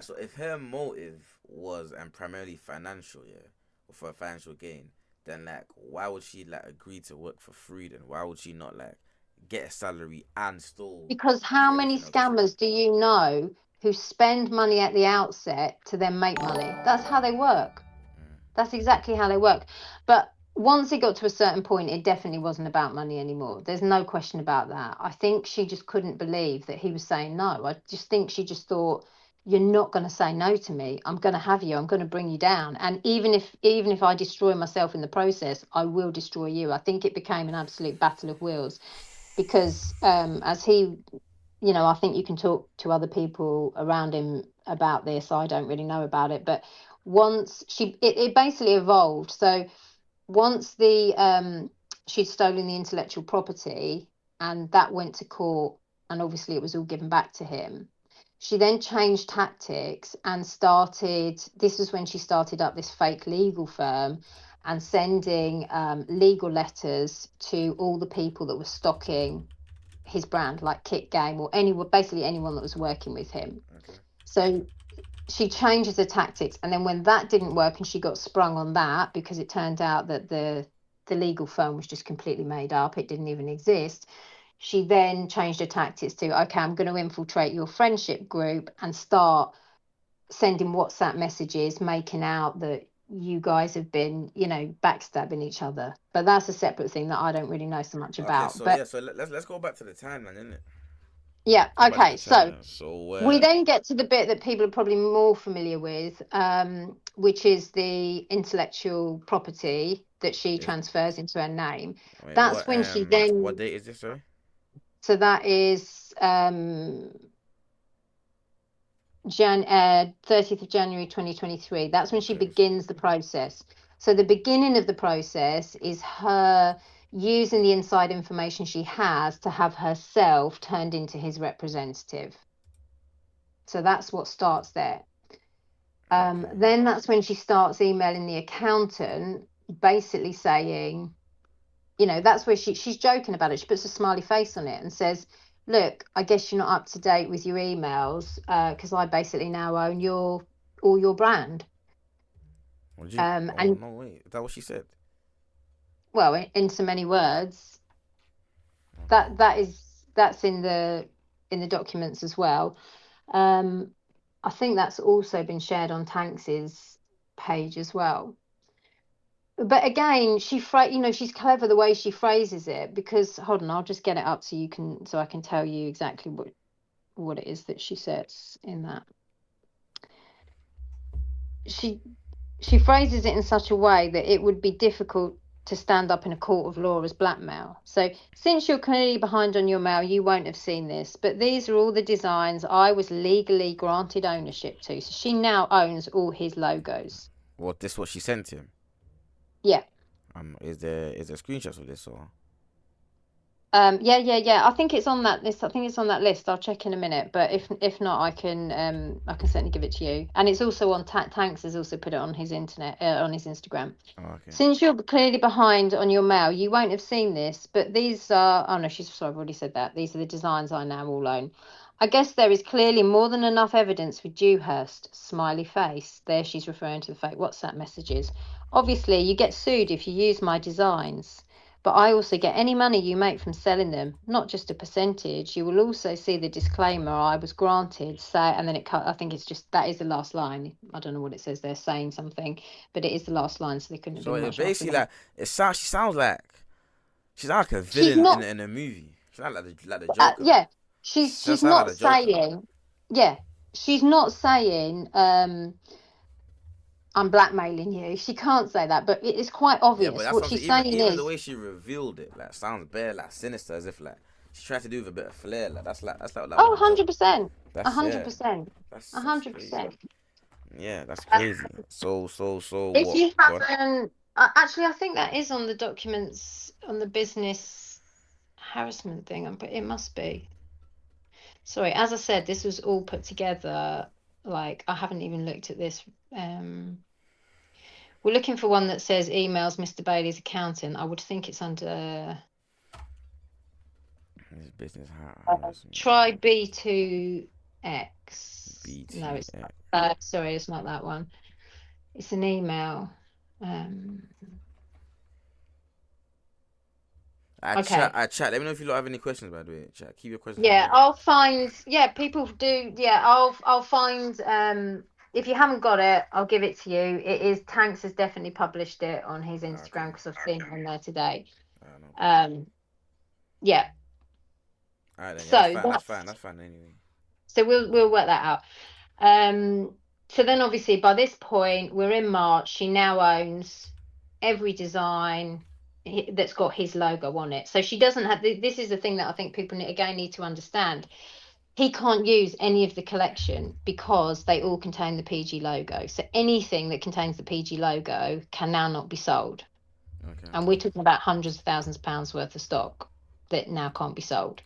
so if her motive was primarily financial, yeah, or for financial gain, then like why would she like agree to work for free? Then why would she not like get a salary and still because do how many everything else that she did? scammers do you know who spend money at the outset to then make money? That's how they work. That's exactly how they work. But once it got to a certain point, it definitely wasn't about money anymore. There's no question about that. I think she just couldn't believe that he was saying no. I just think she just thought, you're not going to say no to me. I'm going to have you. I'm going to bring you down. And even if I destroy myself in the process, I will destroy you. I think it became an absolute battle of wills, because as he, I think you can talk to other people around him about this. I don't really know about it, but once it basically evolved. So once she'd stolen the intellectual property, and that went to court, and obviously it was all given back to him. She then changed tactics and started. This was when she started up this fake legal firm and sending legal letters to all the people that were stocking his brand, like Kit Game, or anyone, basically anyone that was working with him. Okay. So she changes her tactics, and then when that didn't work and she got sprung on that, because it turned out that the legal firm was just completely made up, it didn't even exist, she then changed her tactics to, okay, I'm going to infiltrate your friendship group and start sending WhatsApp messages making out that you guys have been, backstabbing each other. But that's a separate thing that I don't really know so much Okay. about. So But yeah. So let's go back to the timeline, innit? yeah, Go back to okay, the so timeline. So we then get to the bit that people are probably more familiar with, which is the intellectual property that she is transfers into her name. wait, That's when she what then, date is this? Sorry. so that is 30th of January 2023. That's when she Okay. begins the process. So the beginning of the process is her using the inside information she has to have herself turned into his representative. So that's what starts there. Okay. Then that's when she starts emailing the accountant, basically saying, that's where she's joking about it. She puts a smiley face on it and says, "Look, I guess you're not up to date with your emails because I basically now own all your brand." What did you? Oh And no, wait. Is that what she said? well, in so many words, Okay. that's in the documents as well. Um, I think that's also been shared on Tanks's page as well. But again, she's clever the way she phrases it, because hold on, I'll just get it up so I can tell you exactly what it is that she says in that. She she phrases it in such a way that it would be difficult to stand up in a court of law as blackmail. So, since you're clearly behind on your mail, you won't have seen this, but these are all the designs I was legally granted ownership to. So she now owns all his logos. What this? What she sent him? Yeah. Is there screenshots of this or? Yeah. I think it's on that list. I think it's on that list. I'll check in a minute. But if not, I can certainly give it to you. And it's also on Tanks has also put it on his on his Instagram. Oh, okay. Since you're clearly behind on your mail, you won't have seen this. But these are, oh no, sorry, I've already said that. These are the designs I now all own. I guess there is clearly more than enough evidence for Dewhurst. Smiley face. There she's referring to the fake WhatsApp messages. Obviously, you get sued if you use my designs. But I also get any money you make from selling them, not just a percentage. You will also see the disclaimer I was granted, say, and then I think it's just, that is the last line. I don't know what it says there, saying something, but it is the last line, so there couldn't have So been it much after basically that. like it sounds. She sounds like a She's villain not, in a movie. She sounds like the Joker. yeah, She she's sounds like not the Joker. saying, yeah, she's not saying, I'm blackmailing you. She can't say that, but it is quite Yeah, but obvious. that's What something. she's Even saying even the is, way she revealed it, like sounds bare like sinister, as if like she tried to do with a bit of flair. Like that's like oh, what the Joker. 100%, That's yeah. 100%, That's crazy. 100%. Yeah, that's crazy. So If what? you Go on. haven't, actually, I think that is on the documents on the business harassment thing, but it must be. Sorry, as I said, this was all put together. Like, I haven't even looked at this. We're looking for one that says emails Mr. Bailey's accountant. I would think it's under This business harassment. try B2X. No, it's BTX. not. Sorry, it's not that one. It's an email. Um, okay. I chat. Let me know if you don't have any questions, by the way. Chat. Keep your questions for Yeah, later. I'll find. Yeah, people do. Yeah, I'll find. If you haven't got it, I'll give it to you. It is Tanks has definitely published it on his Okay. Instagram because I've seen it on there today. No problem. Um, yeah. Alright then. Yeah, that's So fine. That's fine. that's That's fine anyway. so we'll work that out. So then obviously by this point we're in March. She now owns every design that's got his logo on it. So she doesn't have. This is the thing that I think people need to understand. He can't use any of the collection because they all contain the PG logo. So anything that contains the PG logo can now not be sold. Okay. And we're talking about hundreds of thousands of pounds worth of stock that now can't be sold.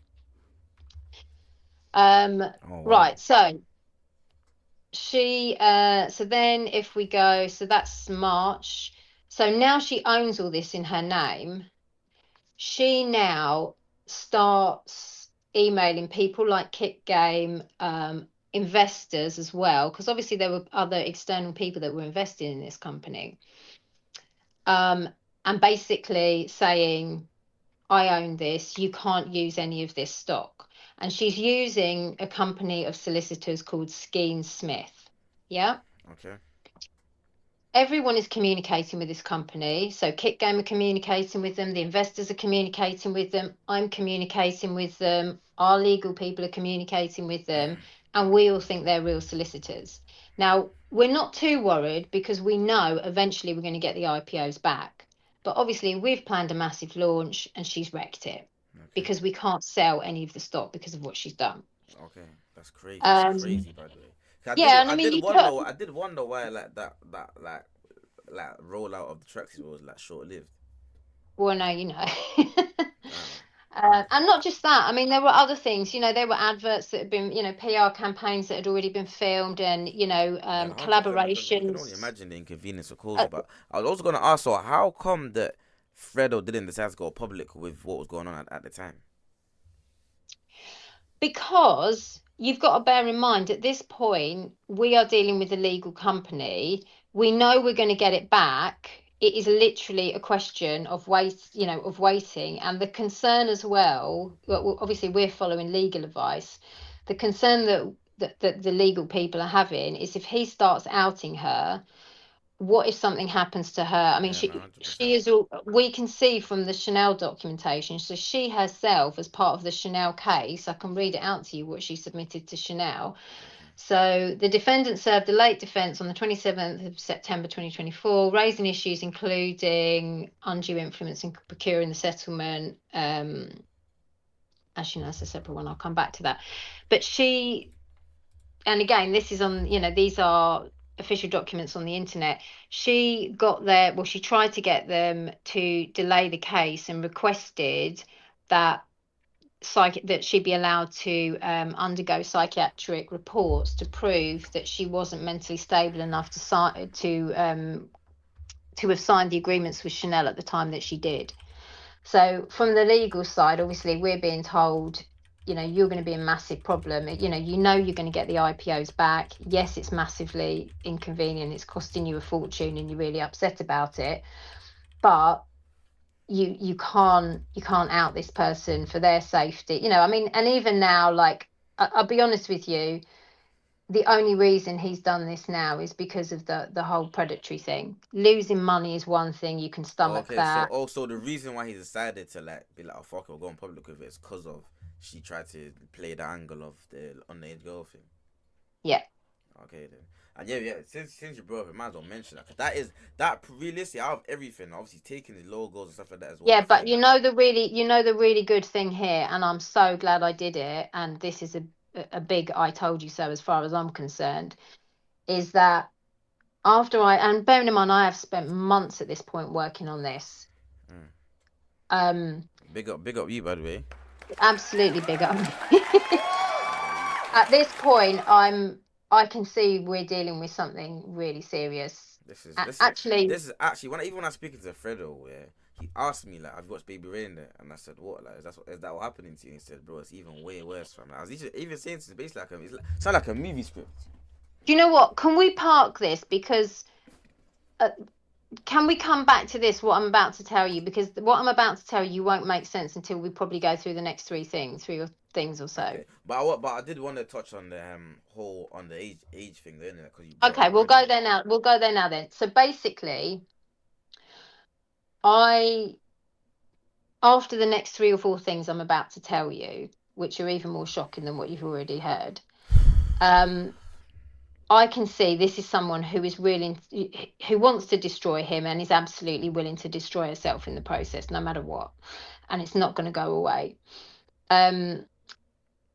Um, Oh wow. right. So so then if we go, so that's March. So now she owns all this in her name. She now starts emailing people like Kick Game, investors as well, because obviously there were other external people that were investing in this company, and basically saying, I own this, you can't use any of this stock. And she's using a company of solicitors called Skeen Smith. Yeah. Okay. Everyone is communicating with this company. So Kick Game are communicating with them, the investors are communicating with them, I'm communicating with them, our legal people are communicating with them, and we all think they're real solicitors. Now, we're not too worried because we know eventually we're going to get the IPOs back. But obviously, we've planned a massive launch and she's wrecked it Okay. because we can't sell any of the stock because of what she's done. Okay. That's crazy. That's Um, crazy, by the way. 'Cause yeah, and I I mean, did you wonder. put I did wonder why like that rollout of the tracks was like short lived. Well, no, you know. Damn. And not just that. I mean, there were other things. There were adverts that had been, PR campaigns that had already been filmed, and Yeah, 100%. I can only collaborations. imagine the inconvenience it caused Uh, you. But I was also gonna ask, so how come that Fredo didn't decide to go public with what was going on at the time? Because you've got to bear in mind at this point, we are dealing with a legal company. We know we're going to get it back. It is literally a question of of waiting. And the concern as well, obviously we're following legal advice. The concern that the legal people are having is if he starts outing her, what if something happens to her? I mean, Yeah, no, she 100%. she is all we can see from the Chanel documentation. So she herself, as part of the Chanel case, I can read it out to you what she submitted to Chanel. Okay. So the defendant served a late defense on the 27th of September 2024, raising issues including undue influence in procuring the settlement. Actually, no, that's a separate one. I'll come back to that. But and again, this is on, these are official documents on the internet. She got there, well, she tried to get them to delay the case and requested that that she be allowed to undergo psychiatric reports to prove that she wasn't mentally stable enough to have signed the agreements with Chanel at the time that she did. So from the legal side, obviously we're being told, you're going to be a massive problem. You're going to get the IPOs back. Yes, it's massively inconvenient. It's costing you a fortune and you're really upset about it. But you can't out this person for their safety. I mean, and even now, like I'll be honest with you, the only reason he's done this now is because of the whole predatory thing. Losing money is one thing, you can stomach Okay, so that. also the reason why he decided to like be like, oh fuck it, we're going public with it is because of she tried to play the angle of the underage girl thing. Yeah. Okay then. And yeah, since you brought up it, might as well mention that. 'Cause that is that realistically out of everything, obviously taking the logos and stuff like that as well. I Yeah, feel but like the really good thing here, and I'm so glad I did it, and this is a big I told you so as far as I'm concerned, is that and bearing in mind I have spent months at this point working on this. mm, Um, big up you by the way. Absolutely big up me. Big up you. At this point, I can see we're dealing with something really serious. This is this is Actually, this is actually even when I was speaking to Fredo, yeah, he asked me like, "Have you watched Baby Rain there?" And I said, "What? Like, is that what happening to you?" And he said, "Bro, it's even way worse, fam." I was even saying it's basically like sound like a movie script. do you know what? Can we park this because uh, can we come back to this, what I'm about to tell you? Because what I'm about to tell you won't make sense until we probably go through the next three or things or so. Okay, but I did want to touch on the whole on the age thing, then, because you brought it Okay, up we'll go already. there now. We'll go there now then. So basically, I after the next three or four things I'm about to tell you, which are even more shocking than what you've already heard, um, I can see this is someone who is willing, who wants to destroy him and is absolutely willing to destroy herself in the process, no matter what, and it's not going to go away. Um,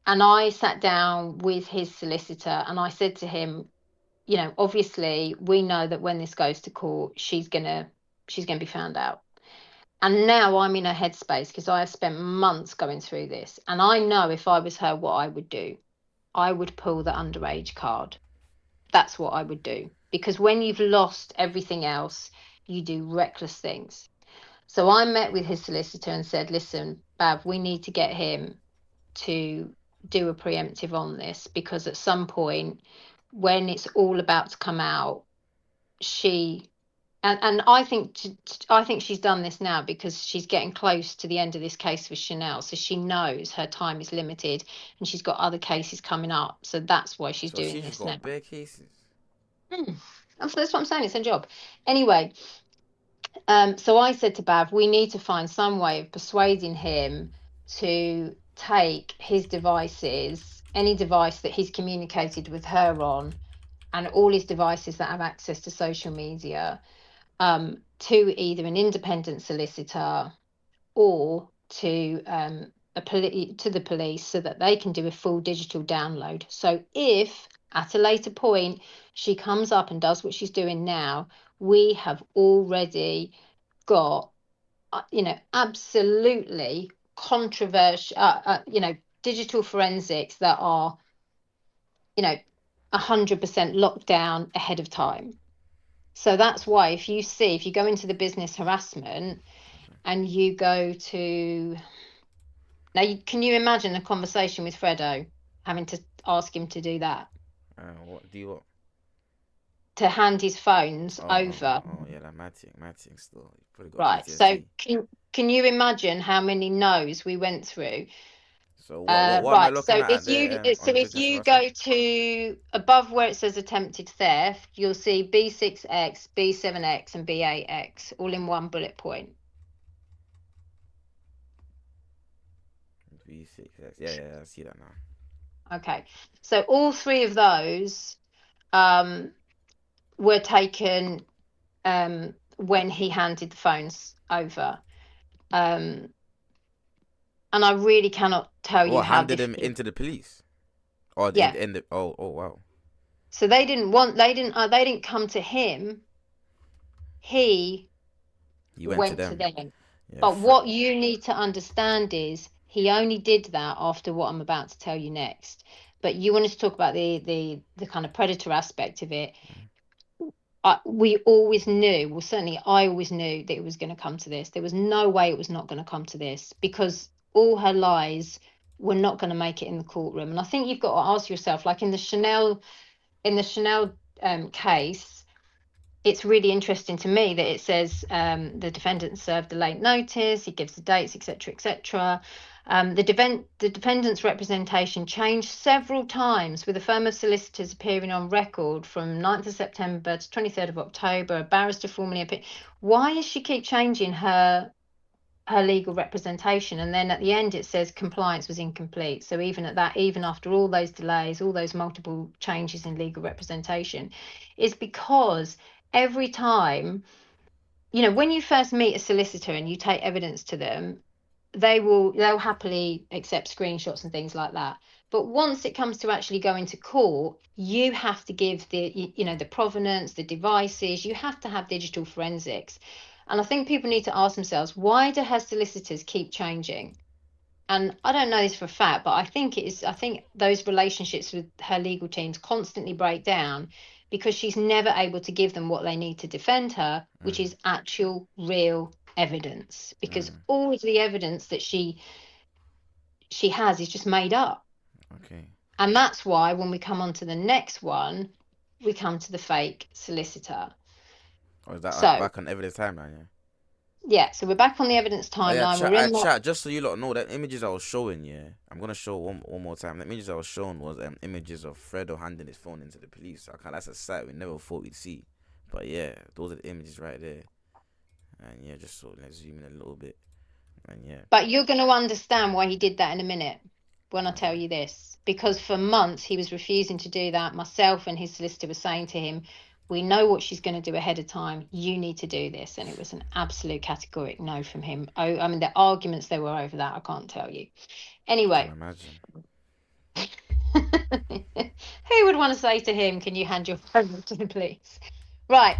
and I sat down with his solicitor and I said to him, obviously we know that when this goes to court, she's gonna be found out. And now I'm in a headspace because I have spent months going through this, and I know if I was her, what I would do. I would pull the underage card. That's what I would do. Because when you've lost everything else, you do reckless things. So I met with his solicitor and said, listen, Bav, we need to get him to do a preemptive on this because at some point, when it's all about to come out, she and I think she's done this now because she's getting close to the end of this case with Chanel, so she knows her time is limited and she's got other cases coming up, so that's why she's So doing she's just this now. got bare cases. Hmm. That's what I'm saying. It's her job. Anyway, so I said to Bav, we need to find some way of persuading him to take his devices, any device that he's communicated with her on, and all his devices that have access to social media, to either an independent solicitor or to the police so that they can do a full digital download. So if at a later point she comes up and does what she's doing now, we have already got absolutely controversial, digital forensics that are, 100% locked down ahead of time. So that's why if you go into the business harassment and you go to, now, can you imagine a conversation with Fredo having to ask him to do that? What do you want? To hand his phones over. Yeah, that Matic still. You probably got Right. So PTSD. can you imagine how many no's we went through? So what am I Right. looking So at there so on the if business you harassment? go to above where it says attempted theft, you'll see B6X, B7X, and B8X all in one bullet point. V6X. Yeah, I see that now. Okay. So all three of those were taken when he handed the phones over. And I really cannot tell you What how handed him difficult. into the police? Or Yeah. in the oh wow. So they didn't come to him. He He went to went to them. them. Yeah, But what you need to understand is he only did that after what I'm about to tell you next. But you wanted to talk about the kind of predator aspect of it. We always knew, well, certainly I always knew that it was going to come to this. There was no way it was not going to come to this because all her lies were not going to make it in the courtroom. And I think you've got to ask yourself, like in the Chanel case, it's really interesting to me that it says the defendant served a late notice, he gives the dates, etc., etc. The defendant's representation changed several times, with a firm of solicitors appearing on record from 9th of September to 23rd of October. A barrister formally appeared. Why does she keep changing her legal representation? And then at the end it says compliance was incomplete. So even at that, even after all those delays, all those multiple changes in legal representation, is because every time, when you first meet a solicitor and you take evidence to them, they'll happily accept screenshots and things like that. But once it comes to actually going to court, you have to give the provenance, the devices, you have to have digital forensics. And I think people need to ask themselves, why do her solicitors keep changing? And I don't know this for a fact, but I think those relationships with her legal teams constantly break down because she's never able to give them what they need to defend her, which is actual real evidence, because all of the evidence that she has is just made up. Okay. And that's why when we come on to the next one, we come to the fake solicitor. Or is that So back on evidence timeline? Yeah. yeah, so we're back on the evidence Oh yeah, timeline. We're in that. chat. Just so you lot know, that images I was showing, yeah, I'm gonna show one more time. The images I was showing was images of Fredo handing his phone into the police. That's a sight we never thought we'd see. But yeah, those are the images right there. And yeah, just so let's zoom in a little bit. And yeah. But you're going to understand why he did that in a minute when I tell Okay. you this. Because for months he was refusing to do that. Myself and his solicitor were saying to him, we know what she's going to do ahead of time. You need to do this. And it was an absolute categoric no from him. Oh, I mean, the arguments there were over that, I can't tell you. Can Anyway, imagine. who would want to say to him, can you hand your phone to the police? Right.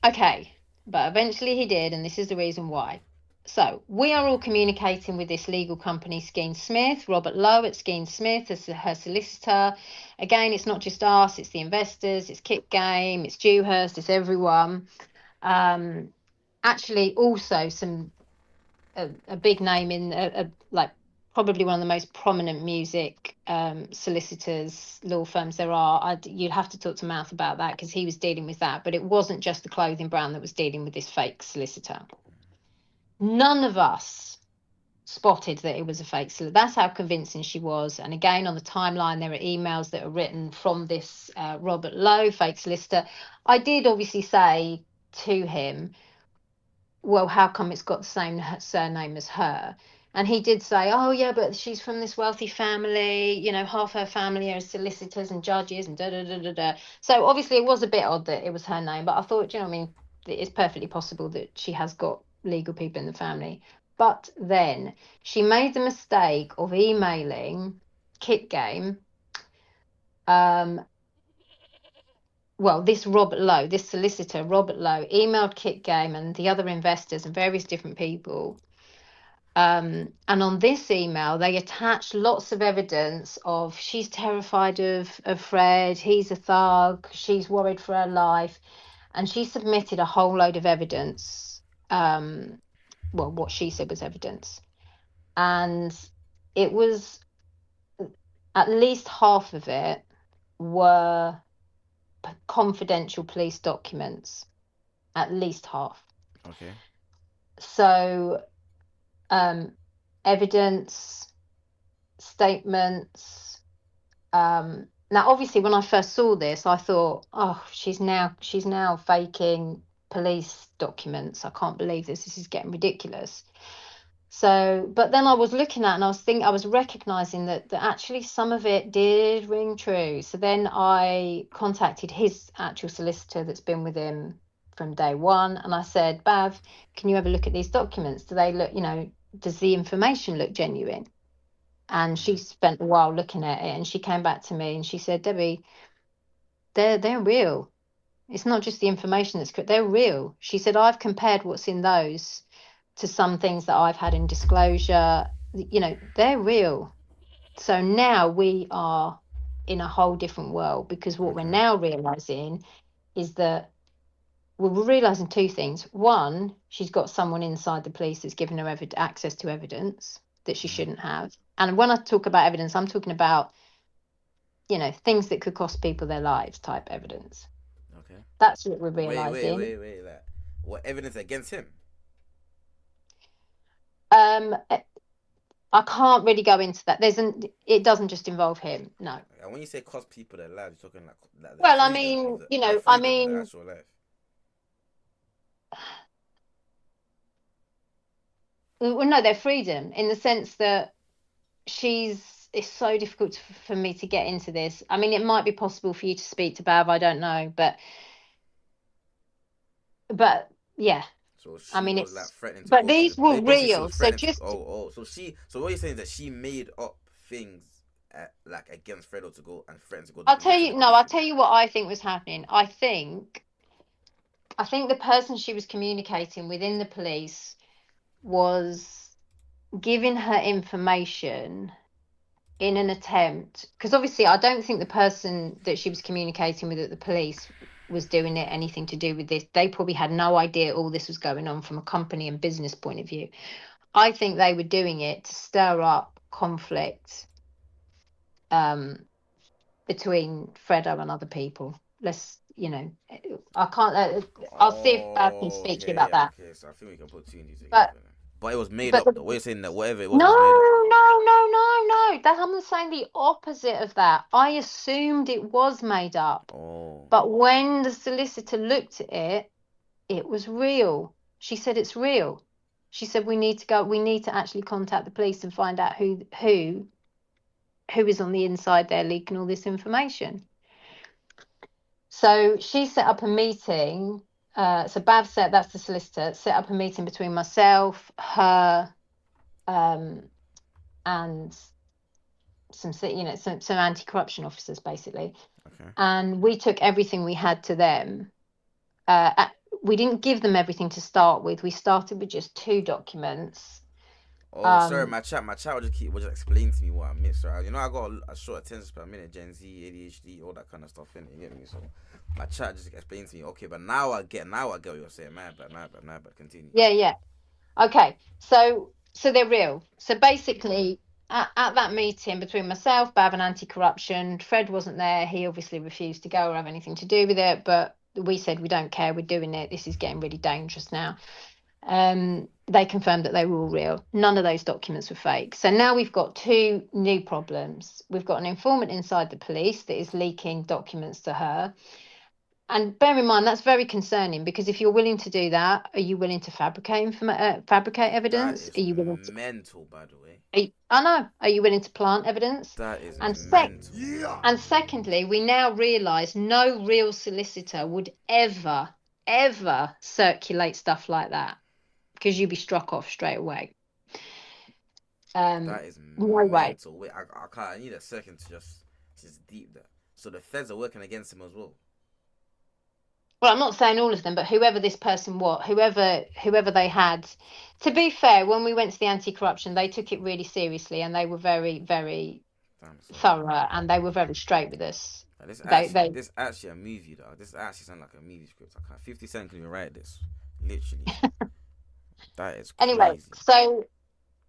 Okay. But eventually he did, and this is the reason why. So we are all communicating with this legal company, Skeen Smith, Robert Lowe at Skeen Smith as her solicitor. Again, it's not just us, it's the investors, it's Kit Game, it's Dewhurst, it's everyone. Actually, also a big name in like probably one of the most prominent music solicitors, law firms there are. You'd have to talk to Mouth about that because he was dealing with that. But it wasn't just the clothing brand that was dealing with this fake solicitor. None of us spotted that it was a fake solicitor. That's how convincing she was. And again, on the timeline, there are emails that are written from this Robert Lowe, fake solicitor. I did obviously say to him, well, how come it's got the same surname as her? And he did say, oh, yeah, but she's from this wealthy family, half her family are solicitors and judges and da da da da da. So obviously it was a bit odd that it was her name, but I thought, I mean, it's perfectly possible that she has got legal people in the family. But then she made the mistake of emailing Kit Game well, this Robert Lowe, this solicitor, Robert Lowe, emailed Kit Game and the other investors and various different people. And on this email, they attached lots of evidence of she's terrified of Fred, he's a thug, she's worried for her life. And she submitted a whole load of evidence. Well, what she said was evidence. And it was at least half of it were confidential police documents, at least half. Okay. So, evidence, statements. Now, obviously, when I first saw this, I thought, oh, she's now faking police documents. I can't believe this. This is getting ridiculous. So, but then I was looking at and I was recognizing that actually some of it did ring true. So then I contacted his actual solicitor that's been with him from day one, and I said, Bav, can you have a look at these documents? Do they look, does the information look genuine? And she spent a while looking at it, and she came back to me and she said, Debbie, they're real. It's not just the information that's correct, they're real. She said, I've compared what's in those to some things that I've had in disclosure. They're real. So now we are in a whole different world, because what we're now realizing is that we're realizing two things. One, she's got someone inside the police that's given her access to evidence that she shouldn't have. And when I talk about evidence, I'm talking about, things that could cost people their lives type evidence. Okay. That's what we're realizing. Wait. Like, what evidence against him? I can't really go into that. It doesn't just involve him. No. And when you say cost people their lives, you're talking like the Well, I freedom mean, of the freedom of their actual life. Well, no, their freedom, in the sense that it's so difficult for me to get into this. I mean, it might be possible for you to speak to Bav, I don't know, but yeah. So she I mean, was like threatening to but go to these the. were Basically, she real. was So threatening to. just So what you're saying is that she made up things like against Fredo to go and threaten to go to I'll the tell police. you, no, I'll tell you what I think was happening. I think the person she was communicating within the police was giving her information in an attempt, because obviously I don't think the person that she was communicating with at the police was doing it anything to do with this. They probably had no idea all this was going on from a company and business point of view. I think they were doing it to stir up conflict between Fredo and other people. I can't. I'll see if I can speak to you about that. Okay, so I think we can put two and two together. But But it was made but up. The way you're saying that whatever it no, was made up. no. That I'm saying the opposite of that. I assumed it was made up. Oh. But when the solicitor looked at it, it was real. She said it's real. She said we need to actually contact the police and find out who is on the inside there leaking all this information. So she set up a meeting. So Bav said, that's the solicitor, set up a meeting between myself, her, and some anti-corruption officers, basically. Okay. And we took everything we had to them. We didn't give them everything to start with. We started with just 2 documents. Oh, sorry, my chat will just explain to me what I missed. Right? I got a short attention span, Gen Z, ADHD, all that kind of stuff in it. You get me? So my chat just explained to me. Okay, but now I get what you're saying. My bad. Continue. Yeah. Okay, so they're real. So basically, at that meeting between myself, Bav, and anti-corruption, Fred wasn't there. He obviously refused to go or have anything to do with it. But we said we don't care. We're doing it. This is getting really dangerous now. They confirmed that they were all real. None of those documents were fake. So now we've got 2 new problems. We've got an informant inside the police that is leaking documents to her. And bear in mind, that's very concerning, because if you're willing to do that, are you willing to fabricate evidence? That is Are you willing to, mental, by the way. I know. Are you willing to plant evidence? That is And mental. and secondly, we now realise no real solicitor would ever circulate stuff like that, because you'd be struck off straight away. That is no mental. way. Wait, I can't. I need a second to just deep that. So the feds are working against him as well. Well, I'm not saying all of them, but whoever this person was, whoever they had. To be fair, when we went to the anti-corruption, they took it really seriously, and they were very, very Damn, so thorough, and they were very straight with us. like, They this actually a movie though. This actually sounds like a movie script. I can't, 50 Cent can even write this. Literally, that is anyway. crazy.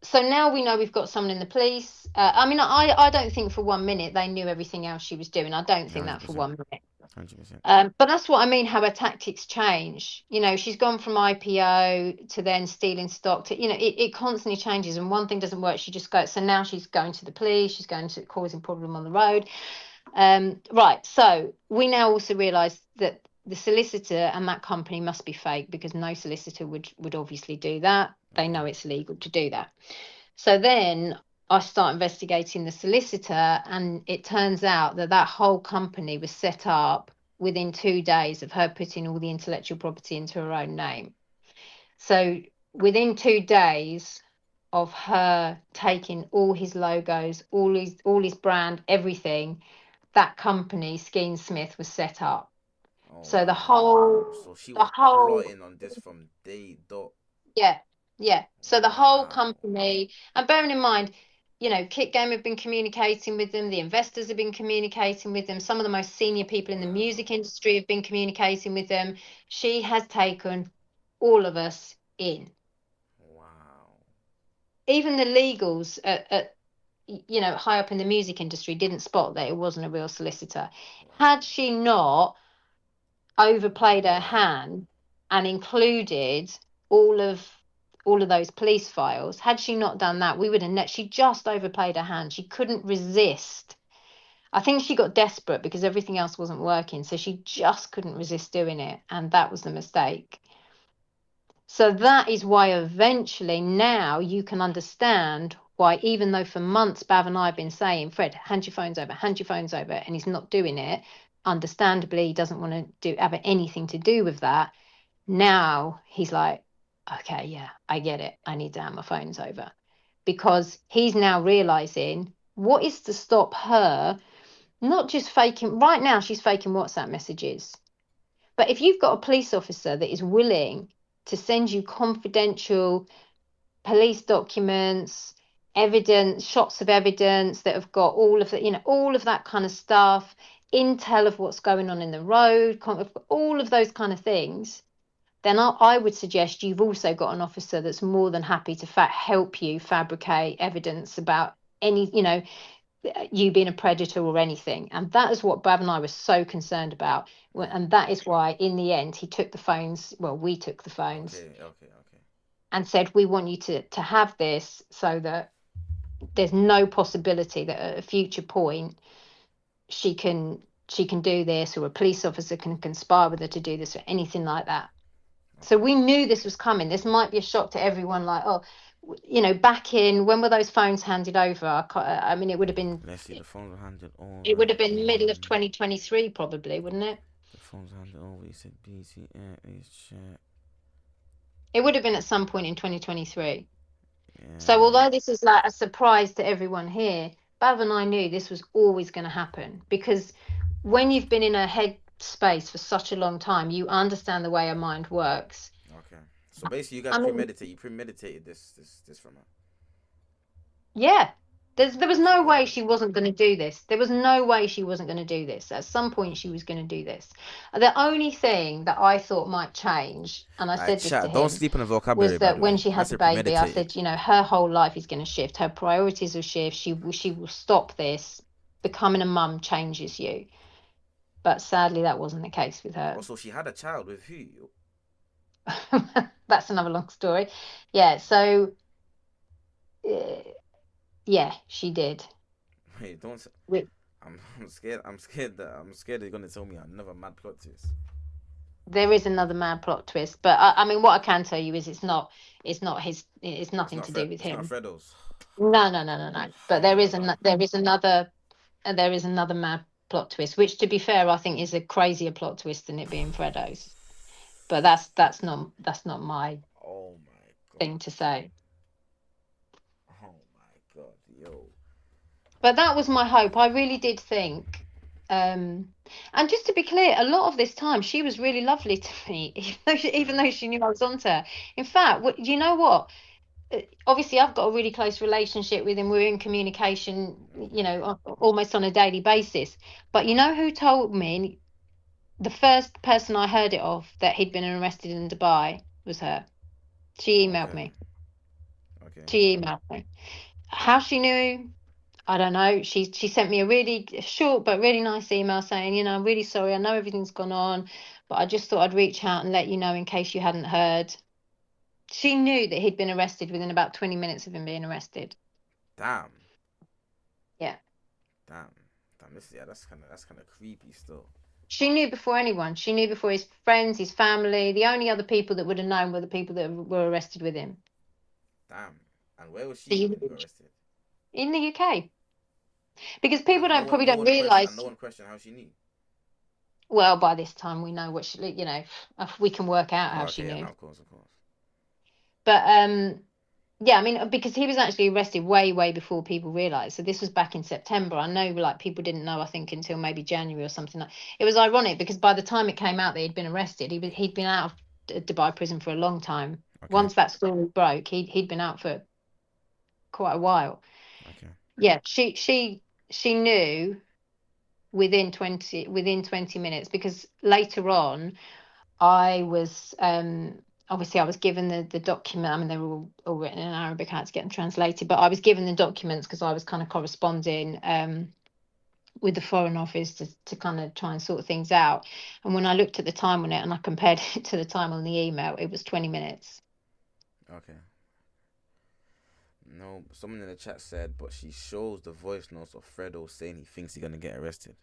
So now we know we've got someone in the police. I mean, I don't think for 1 minute they knew everything else she was doing. I don't Yeah, think that for 100%, 1 minute. 100%. But that's what I mean, how her tactics change. You know, she's gone from IPO to then stealing stock to, it constantly changes. And one thing doesn't work, she just goes. So now she's going to the police, she's going to causing problem on the road. Right. So we now also realise that the solicitor and that company must be fake, because no solicitor would obviously do that. They Okay. know it's legal to do that. So then I start investigating the solicitor, and it turns out that that whole company was set up within 2 days of her putting all the intellectual property into her own name. So within 2 days of her taking all his logos, all his brand, everything, that company, Skeen Smith, was set up. Oh So the wow. whole So she the was whole plotting on this from day dot. Yeah, yeah. So the whole Wow. company, and bearing in mind, Kit Game have been communicating with them, the investors have been communicating with them, some of the most senior people in the Wow. music industry have been communicating with them. She has taken all of us in. Wow. Even the legals high up in the music industry didn't spot that it wasn't a real solicitor. Had Wow. she not overplayed her Wow. hand and included all of all of those police files, had she not done that, we would have she just overplayed her hand. She couldn't resist. I think she got desperate because everything else wasn't working, so she just couldn't resist doing it, and that was the mistake. So that is why eventually now you can understand why, even though for months Bav and I have been saying, Fred, hand your phones over, hand your phones over, and he's not doing it. Understandably, he doesn't want to have anything to do with that. Now he's like, okay, yeah, I get it. I need to hand my phones over, because he's now realizing what is to stop her not just faking. Right now, she's faking WhatsApp messages. But if you've got a police officer that is willing to send you confidential police documents, evidence, shots of evidence that have got all of the, all of that kind of stuff, intel of what's going on in the road, all of those kind of things, then I would suggest you've also got an officer that's more than happy to help you fabricate evidence about any, you being a predator or anything. And that is what Brad and I were so concerned about. And that is why, in the end, he took the phones. Well, we took the phones Okay. Okay. Okay. and said, we want you to have this so that there's no possibility that at a future point she can do this, or a police officer can conspire with her to do this, or anything like that. So Okay. we knew this was coming. This might be a shock to everyone. Like, oh, back in, when were those phones handed over? I mean, it would have been Let's see. The phones were handed it over would have been middle of in. 2023, probably, wouldn't it? The phones were handed over. You said BTS chat. It would have been at some point in 2023. So Yeah. although this is like a surprise to everyone here, Bav and I knew this was always going to happen, because when you've been in a head space for such a long time, you understand the way a mind works. Okay. So basically, you guys I mean, premeditate. You premeditated this from her. yeah, there was That's no way incredible. she wasn't going to do this. There was no way she wasn't going to do this. At some point, she was going to do this. The only thing that I thought might change, and I Alright, said this to chat. Don't him, sleep on the was vocabulary, by that the when way. she Man had the said baby, I premeditated. said, her whole life is going to shift. Her priorities will shift. She will stop this. Becoming a mum changes you. But sadly, that wasn't the case with her. Also, she had a child with who? That's another long story. Yeah. So, uh, yeah, she did. Wait, don't. We- I'm scared. I'm scared they're gonna tell me another mad plot twist. There is another mad plot twist, but I mean, what I can tell you is it's It's nothing not to Fred. do with It's not him. Fredo's. No, no, no, no, no. But I'm gonna laugh. there is another mad plot twist, which, to be fair, I think is a crazier plot twist than it being Fredo's. But that's not my Oh my thing god. to say. Oh my god. Yo. But that was my hope. I really did think, And just to be clear, a lot of this time she was really lovely to me, even Mm. though she knew I was onto her. In fact, you know what? Obviously, I've got a really close relationship with him. We're in communication, almost on a daily basis. But you know who told me the first person I heard it of that he'd been arrested in Dubai was her. She emailed Okay. me. Okay. She emailed me. How she knew, I don't know. She sent me a really short but really nice email saying, I'm really sorry. I know everything's gone on, but I just thought I'd reach out and let you know in case you hadn't heard. She knew that he'd been arrested within about 20 minutes of him being arrested. Damn. Yeah. Damn. Damn. This, yeah, that's kind of creepy still. She knew before anyone. She knew before his friends, his family. The only other people that would have known were the people that were arrested with him. Damn. And where was she when he got Huge. arrested? In the UK. Because people And don't probably no don't one questioned, and realise. no one questioned how she knew. Well, by this time we know what she, we can work out Oh, how she okay, yeah, no, knew. of course, of course. But yeah, I mean, because he was actually arrested way, way before people realised. So this was back in September. I know, like, people didn't know, I think, until maybe January or something like. It was ironic because by the time it came out that he'd been arrested, he'd been out of Dubai prison for a long time. Okay, Once that story broke, he'd been out for quite a while. okay, Yeah, she knew within 20 minutes because later on I was obviously I was given the document. I mean, they were all written in Arabic. I had to get them translated, but I was given the documents because I was kind of corresponding with the Foreign Office to kind of try and sort things out. And when I looked at the time on it and I compared it to the time on the email, it was 20 minutes. okay. No, someone in the chat said, but she shows the voice notes of Fredo saying he thinks he's gonna get arrested.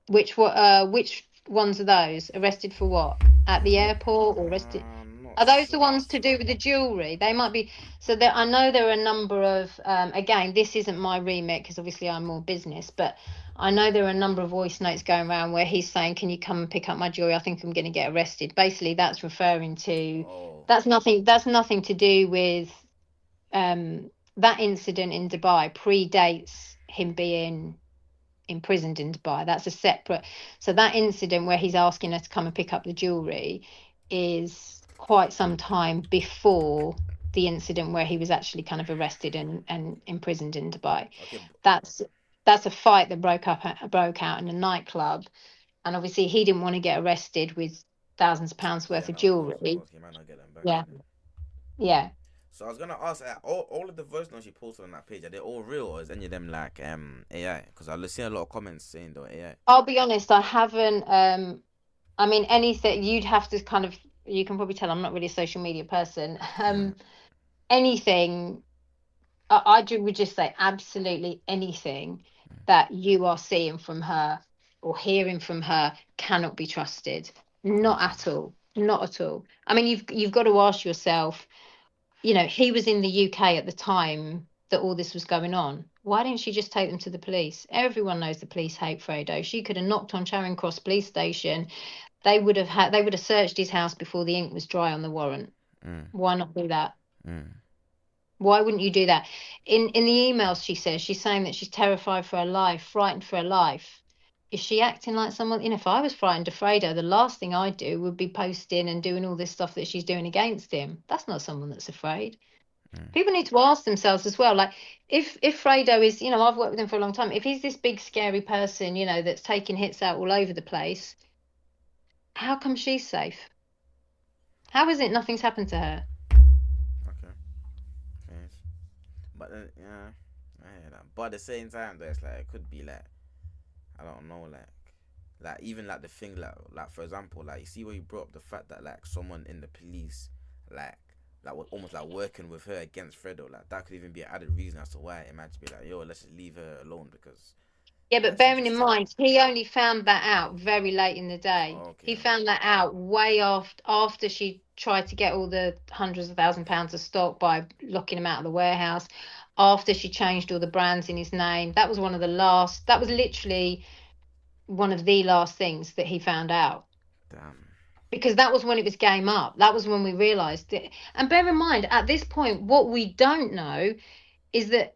Which ones are those? Arrested for what? At the airport or arrested? I'm not Are those the sure. ones to do with the jewelry? They might be. So there, I know there are a number of. Again, this isn't my remit because obviously I'm more business, but I know there are a number of voice notes going around where he's saying, "Can you come and pick up my jewelry? I think I'm going to get arrested." Basically, that's referring to. Oh, That's nothing. That's nothing to do with that incident in Dubai. Predates him being imprisoned in Dubai. That's a separate. So that incident where he's asking her to come and pick up the jewelry is quite some time before the incident where he was actually kind of arrested and imprisoned in Dubai. okay, That's okay. that's a fight that broke out in a nightclub, and obviously he didn't want to get arrested with thousands of pounds Yeah, worth of no, of course, of jewelry. course. You might not get them back Yeah, in it. yeah. So I was gonna ask, all of the voice notes you posted on that page, are they all real or is any of them like AI? Because I've seen a lot of comments saying they're AI. I'll be honest, I haven't. I mean, anything you'd have to kind of. You can probably tell I'm not really a social media person. Mm, Anything would just say absolutely anything that you are seeing from her or hearing from her cannot be trusted. Not okay. at all. Not at all. I mean, you've got to ask yourself, he was in the UK at the time that all this was going on. Why didn't she just take them to the police? Everyone knows the police hate Fredo. She could have knocked on Charing Cross police station. They would have searched his house before the ink was dry on the warrant. Mm, Why not do that? mm, Why wouldn't you do that? In the emails she's saying that she's terrified for her life, frightened for her life. Is she acting like someone? If I was frightened of Fredo, the last thing I'd do would be posting and doing all this stuff that she's doing against him. That's not someone that's afraid. mm. People need to ask themselves as well, like if Fredo is, I've worked with him for a long time. If he's this big scary person, that's taking hits out all over the place, how come she's safe? How is it nothing's happened to her? Okay. Yes. But then, yeah, I hear that. But at the same time, though, it's like it could be like I don't know, like even like the thing like for example, like you see where you brought up the fact that like someone in the police like was almost like working with her against Fredo, like that could even be an added reason as to why it might just be like, yo, let's just leave her alone because Yeah, yeah, but she's bearing just in trying. mind, he only found that out very late in the day. Okay, He found that out way after she tried to get all the hundreds of £1,000s of stock by locking him out of the warehouse, after she changed all the brands in his name. That was literally one of the last things that he found out. damn. Because that was when it was game up. That was when we realised it. And bear in mind, at this point, what we don't know is that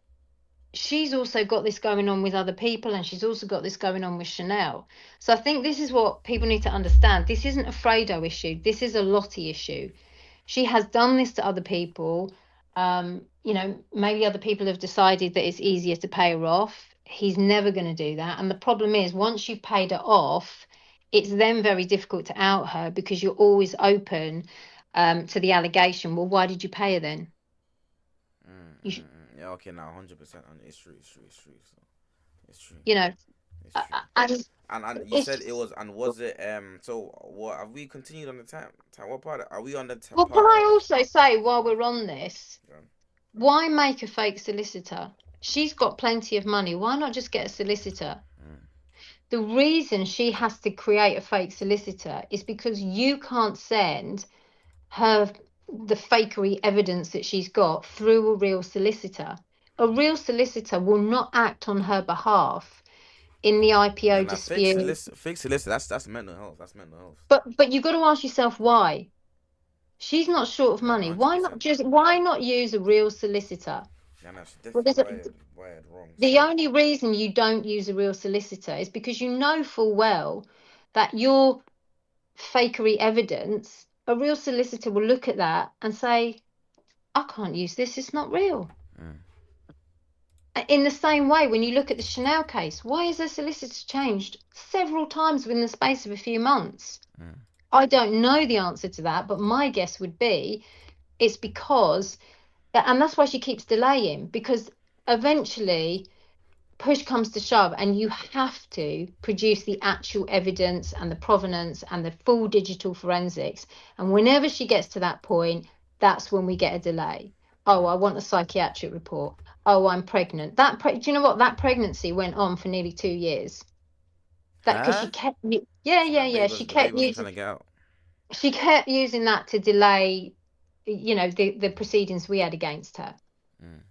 she's also got this going on with other people, and she's also got this going on with Chanel. So I think this is what people need to understand. This isn't a Fredo issue. This is a Lottie issue. She has done this to other people. Maybe other people have decided that it's easier to pay her off. He's never going to do that. And the problem is, once you've paid her off, it's then very difficult to out her because you're always open to the allegation. Well, why did you pay her then? You, Yeah, okay, now 100%. It's true, it's true, it's true. So it's true, you know, it's true. and And you said it it's was, and was it so what have we continued on the time what part are we on the well. Can part I of also say while we're on this, yeah. why make a fake solicitor? She's got plenty of money. Why not just get a solicitor? Mm. The reason she has to create a fake solicitor is because you can't send her the fakery evidence that she's got through a real solicitor. A real solicitor will not act on her behalf in the No, IPO no, dispute. fix it. Listen, that's mental health. That's mental health. But you've got to ask yourself why. She's not short of Yeah, money. hundred percent. Why not use a real solicitor? Yeah, no, she's Well, definitely wired wrong. the So only reason you don't use a real solicitor is because you know full well that your fakery evidence, a real solicitor will look at that and say, I can't use this, it's not real. mm. In the same way, when you look at the Chanel case, why has the solicitor changed several times within the space of a few months? Mm. I don't know the answer to that, but my guess would be it's because, and that's why she keeps delaying, because eventually push comes to shove and you have to produce the actual evidence and the provenance and the full digital forensics. And whenever she gets to that point, that's when we get a delay. Oh, I want a psychiatric report. Oh, I'm pregnant. Do you know what? That pregnancy went on for nearly 2 years. That because Huh? yeah, So yeah, yeah. She the baby kept wasn't trying using to get out. that to delay, the proceedings we had against her. Mm.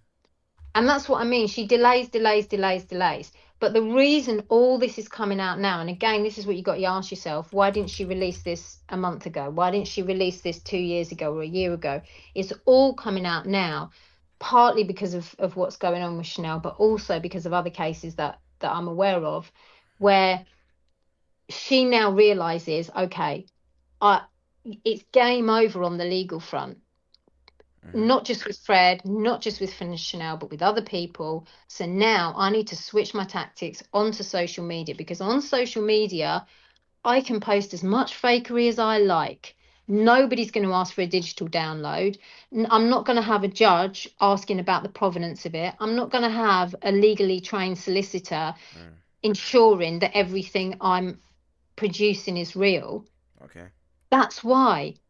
And that's what I mean. She delays, delays, delays, delays. But the reason all this is coming out now, and again, this is what you got to ask yourself: why didn't she release this a month ago? Why didn't she release this 2 years ago or a year ago? It's all coming out now, partly because of what's going on with Chanel, but also because of other cases that I'm aware of, where she now realizes, okay, I it's game over on the legal front, Mm-hmm. not just with Fred, not just with Chanel, but with other people. So now I need to switch my tactics onto social media, because on social media, I can post as much fakery as I like. Nobody's going to ask for a digital download. I'm not going to have a judge asking about the provenance of it. I'm not going to have a legally trained solicitor Mm. ensuring that everything I'm producing is real. Okay. That's why. Mm.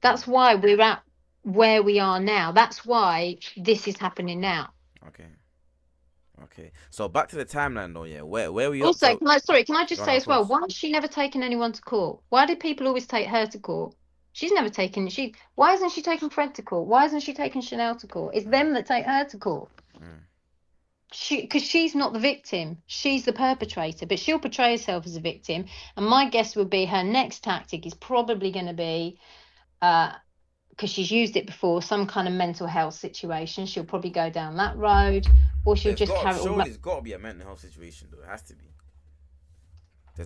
That's why we're at where we are now. That's why this is happening now. Okay. Okay. So back to the timeline though. Yeah. Where we up Also, to? can I Go just on, say of as well, course. why has she never taken anyone to court? Why do people always take her to court? She's never taken why isn't she taking Fred to court? Why isn't she taking Chanel to court? It's them that take her to court. Mm. Because she's not the victim, she's the perpetrator, but she'll portray herself as a victim. And my guess would be her next tactic is probably going to be, because she's used it before, some kind of mental health situation. She'll probably go down that road, or she'll just carry all. Surely it's got to be a mental health situation though. It has to be.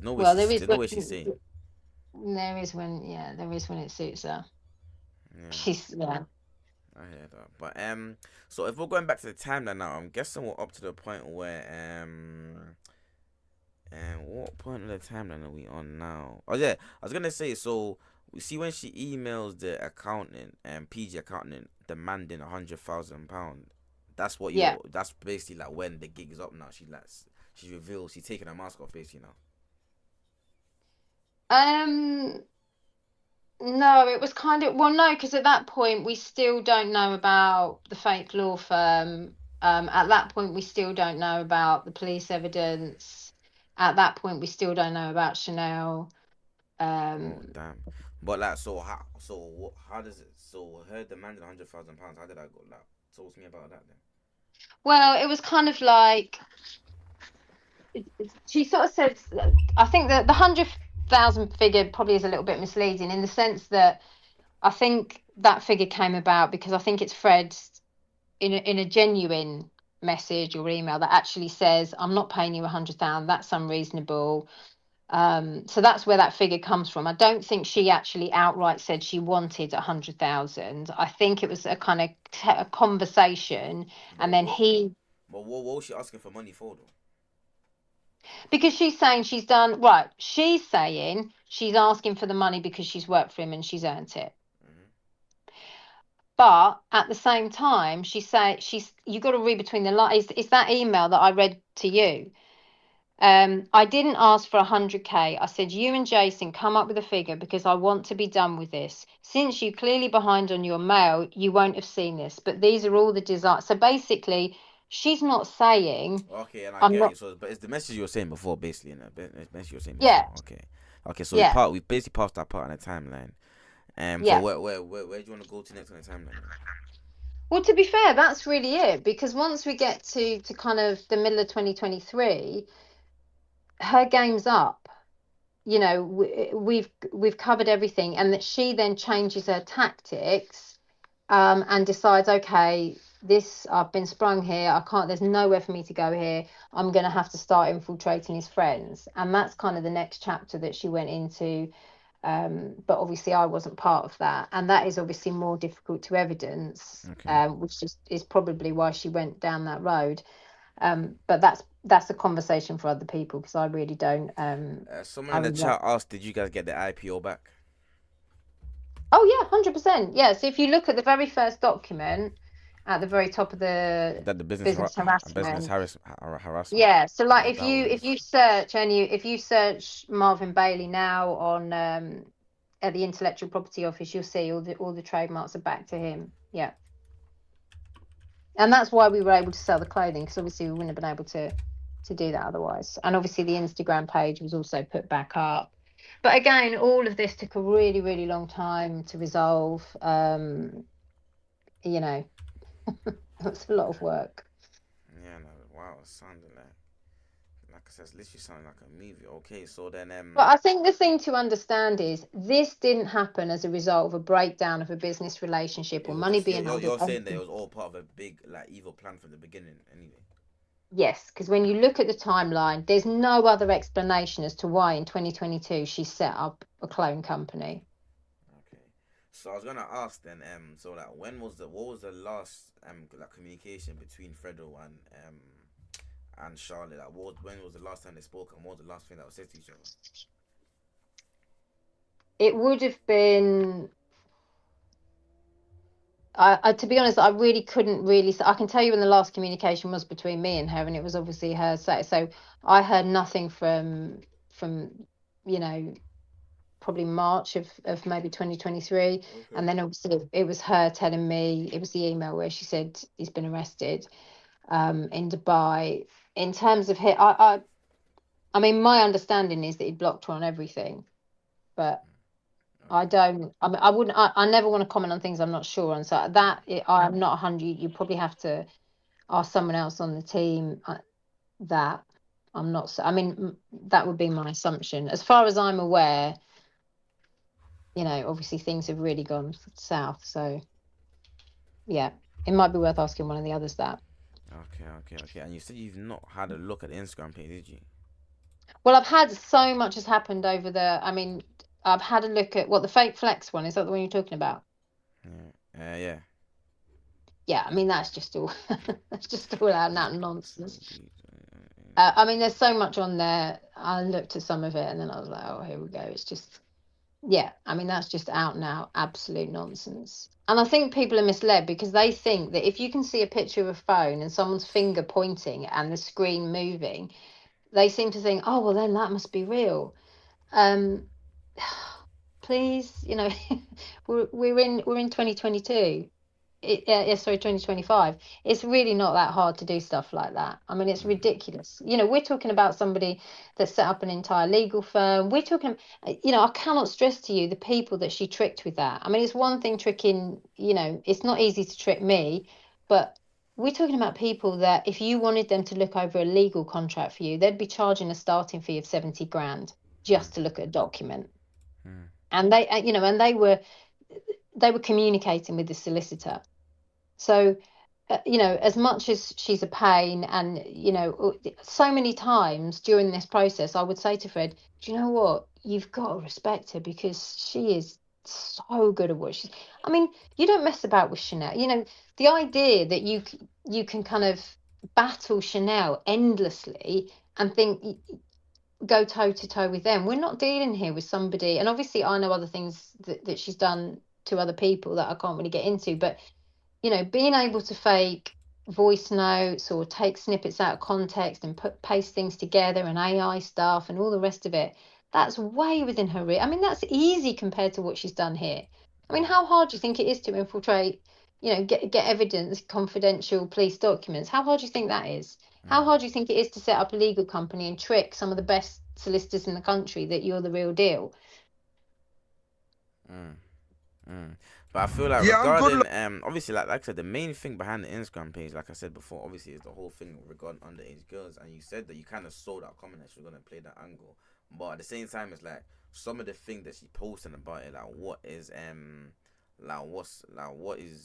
Well, there is There's no way she's saying. there is when it suits her. Yeah. She's yeah. I hear that. But so if we're going back to the timeline now, I'm guessing we're up to the point where what point of the timeline are we on now? Oh yeah, I was gonna say, so we see when she emails the accountant and PG accountant demanding £100,000. That's what Yeah. you're. That's basically like when the gig is up now. She reveals she's taking her mask off basically now. Um. No, it was kind of, well, no, because at that point we still don't know about the fake law firm. At that point we still don't know about the police evidence. At that point we still don't know about Chanel. Oh Um. damn. But like, how does it? So her demanding £100,000. How did I go? Like, talk to me about that then. Well, it was kind of like she sort of said. I think that the 100,000 figure probably is a little bit misleading in the sense that I think that figure came about because I think it's Fred in a genuine message or email that actually says, I'm not paying you 100,000, that's unreasonable. So that's where that figure comes from. I don't think she actually outright said she wanted 100,000. I think it was a kind of a conversation, But and then what? he, But what was she asking for money for though? because she's saying she's done right. She's saying she's asking for the money because she's worked for him and she's earned it. Hmm. But at the same time, she's you got to read between the lines. It's that email that I read to you. I didn't ask for 100K. I said, you and Jason come up with a figure because I want to be done with this. Since you're clearly behind on your mail, you won't have seen this. But these are all the desires. So basically, she's not saying, Okay, and I I'm get not, you. So, but it's the message you were saying before, basically, in the message you were saying yeah, before. Okay, okay. So yeah, we basically passed that part on the timeline. So yeah. where do you want to go to next on the timeline? Then? Well, to be fair, that's really it. Because once we get to kind of the middle of 2023, her game's up. You know, we've covered everything, and that she then changes her tactics, and decides, okay, this I've been sprung here. I can't. There's nowhere for me to go here. I'm going to have to start infiltrating his friends, and that's kind of the next chapter that she went into. But obviously, I wasn't part of that, and that is obviously more difficult to evidence, Okay. which is probably why she went down that road. But that's a conversation for other people because I really don't. Someone I in the really don't. chat asked, "Did you guys get the IPO back?" Oh yeah, 100%. Yeah. So if you look at the very first document at the very top of the That the business business harassment, harassment. yeah. So like Yeah, if that you one. search if you search Marvin Bailey now on at the Intellectual Property Office, you'll see all the trademarks are back to him. Yeah. And that's why we were able to sell the clothing, because obviously we wouldn't have been able to do that otherwise. And obviously the Instagram page was also put back up. But again, all of this took a really, really long time to resolve. You know, it was a lot of work. Yeah, no, wow, it sounded like I said, it's literally sounding like a movie. Okay, so then But I think the thing to understand is this didn't happen as a result of a breakdown of a business relationship it or was money just being owed. you're saying that it was all part of a big like evil plan from the beginning. Anyway. Yes, because when you look at the timeline, there's no other explanation as to why in 2022 she set up a clone company. Okay. So I was gonna ask then, so like what was the last like communication between Fredo and Charlotte? Like when was the last time they spoke and what was the last thing that was said to each other? It would have been, to be honest, I really couldn't really. I can tell you when the last communication was between me and her, and it was obviously her. So I heard nothing from you know probably March of maybe 2023, and Okay. then obviously it was her telling me, it was the email where she said he's been arrested in Dubai. In terms of hit, I mean, my understanding is that he blocked her on everything, but I Okay. don't. I mean, I wouldn't. I never want to comment on things I'm not sure on. So that I'm not 100. You probably have to ask someone else on the team that. I'm not. I mean, that would be my assumption. As far as I'm aware, obviously things have really gone south. So yeah, it might be worth asking one of the others that. Okay. And you said you've not had a look at the Instagram page, did you? Well, I've had so much has happened over the. I mean, I've had a look at what the fake flex one is. That the one you're talking about? Yeah. Yeah. Yeah, I mean that's just all. That's just all out and out nonsense. Indeed. I mean, there's so much on there. I looked at some of it and then I was like, oh, here we go. It's just, yeah, I mean, that's just out and out absolute nonsense. And I think people are misled because they think that if you can see a picture of a phone and someone's finger pointing and the screen moving, they seem to think, oh, well, then that must be real. Um, please, we're in 2022. Yeah, sorry, 2025. It's really not that hard to do stuff like that. I mean, it's Mm. ridiculous. We're talking about somebody that set up an entire legal firm. We're talking, I cannot stress to you the people that she tricked with that. I mean, it's one thing tricking, it's not easy to trick me, but we're talking about people that if you wanted them to look over a legal contract for you, they'd be charging a starting fee of 70 grand Mm. just to look at a document. Mm. And and they were communicating with the solicitor. So you know, as much as she's a pain, and you know, so many times during this process, I would say to Fred, do you know what? You've got to respect her because she is so good at what she's. I mean, you don't mess about with Chanel. You know, the idea that you can kind of battle Chanel endlessly and think go toe to toe with them. We're not dealing here with somebody, and obviously I know other things that she's done to other people that I can't really get into, but you know, being able to fake voice notes or take snippets out of context and paste things together and AI stuff and all the rest of it, that's way within her reach. I mean, that's easy compared to what she's done here. I mean, how hard do you think it is to infiltrate, you know, get evidence, confidential police documents? How hard do you think that is? How Mm, hard do you think it is to set up a legal company and trick some of the best solicitors in the country that you're the real deal? mm, mm. But I feel like Yeah, and good regarding luck. obviously like I said, the main thing behind the Instagram page, like I said before, obviously is the whole thing regarding underage girls, and you said that you kind of saw that comment that she was gonna play that angle, but at the same time, it's like some of the thing that she posting about it, like what is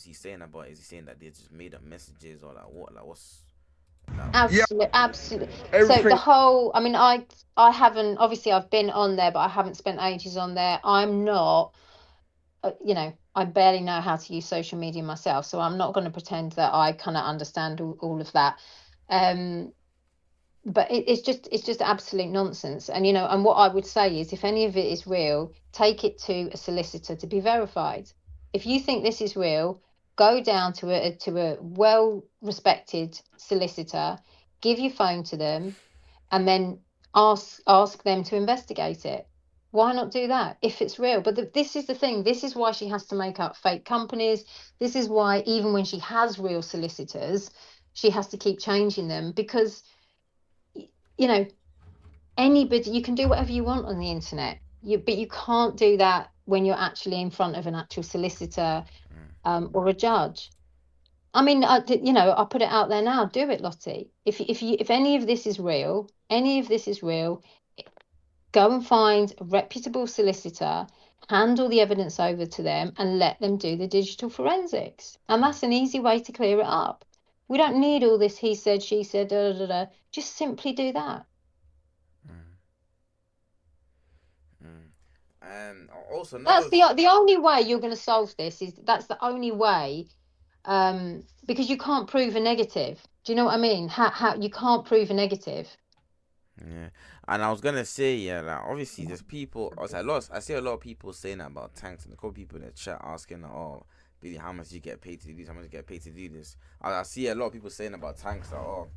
he saying about it? Is he saying that they just made up messages, or like what's like Yeah, Absolutely, absolutely. So the everything. whole, I mean, I haven't, obviously I've been on there, but I haven't spent ages on there. I'm not, you know, I barely know how to use social media myself, so I'm not going to pretend that I kind of understand all of that. Um, but it's just absolute nonsense. And you know, and what I would say is, if any of it is real, take it to a solicitor to be verified. If you think this is real, go down to a well respected solicitor, give your phone to them, and then ask them to investigate it. Why not do that if it's real? But this is the thing. This is why she has to make up fake companies. This is why even when she has real solicitors, she has to keep changing them because you know, anybody, you can do whatever you want on the internet, but you can't do that when you're actually in front of an actual solicitor, mm, or a judge. I mean, you know, I'll put it out there now. Do it, Lottie. If any of this is real, any of this is real, go and find a reputable solicitor, hand all the evidence over to them, and let them do the digital forensics. And that's an easy way to clear it up. We don't need all this he said, she said, da, da, da, da. Just simply do that. mm, mm. And also That's another the only way you're going to solve this, is that's the only way, because you can't prove a negative. Do you know what I mean? How you can't prove a negative. Yeah, and I was gonna say, yeah, like obviously there's people. I was like, I see a lot of people saying that about tanks, and a couple people in the chat asking, "Oh, Billy, how much you get paid to do this? How much you get paid to do this?" I see a lot of people saying about tanks that, "Oh,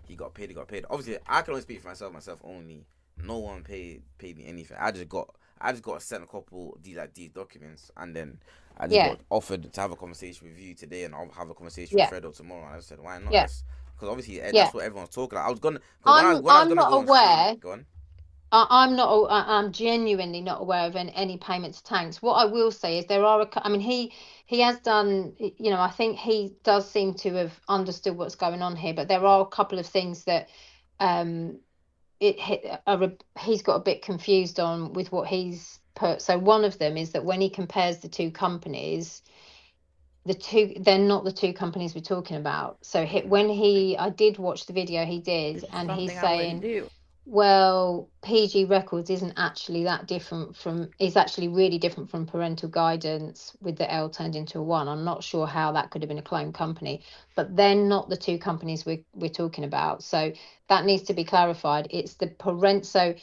he got paid, he got paid." Obviously, I can only speak for myself only. No one paid me anything. I just got sent a couple of these documents, and then I just Yeah, got offered to have a conversation with you today, and I'll have a conversation with yeah, Fredo tomorrow. And I said, why not? yeah, Let's, because obviously yeah. that's what everyone's talking about. I was gonna, because when I was I'm gonna not go on stream, aware. go on. I'm not. I'm genuinely not aware of any payment to tanks. What I will say is there are. I mean, he has done. You know, I think he does seem to have understood what's going on here. But there are a couple of things that um he's got a bit confused on with what he's put. So one of them is that when he compares the two companies, they're not the two companies we're talking about. So Okay. when I did watch the video he did, which is and he's something I wouldn't saying, do. well, PG Records isn't actually that different from, is actually really different from parental guidance with the L turned into a one. I'm not sure how that could have been a clone company, but they're not the two companies we're talking about. So that needs to be clarified. It's the parent. So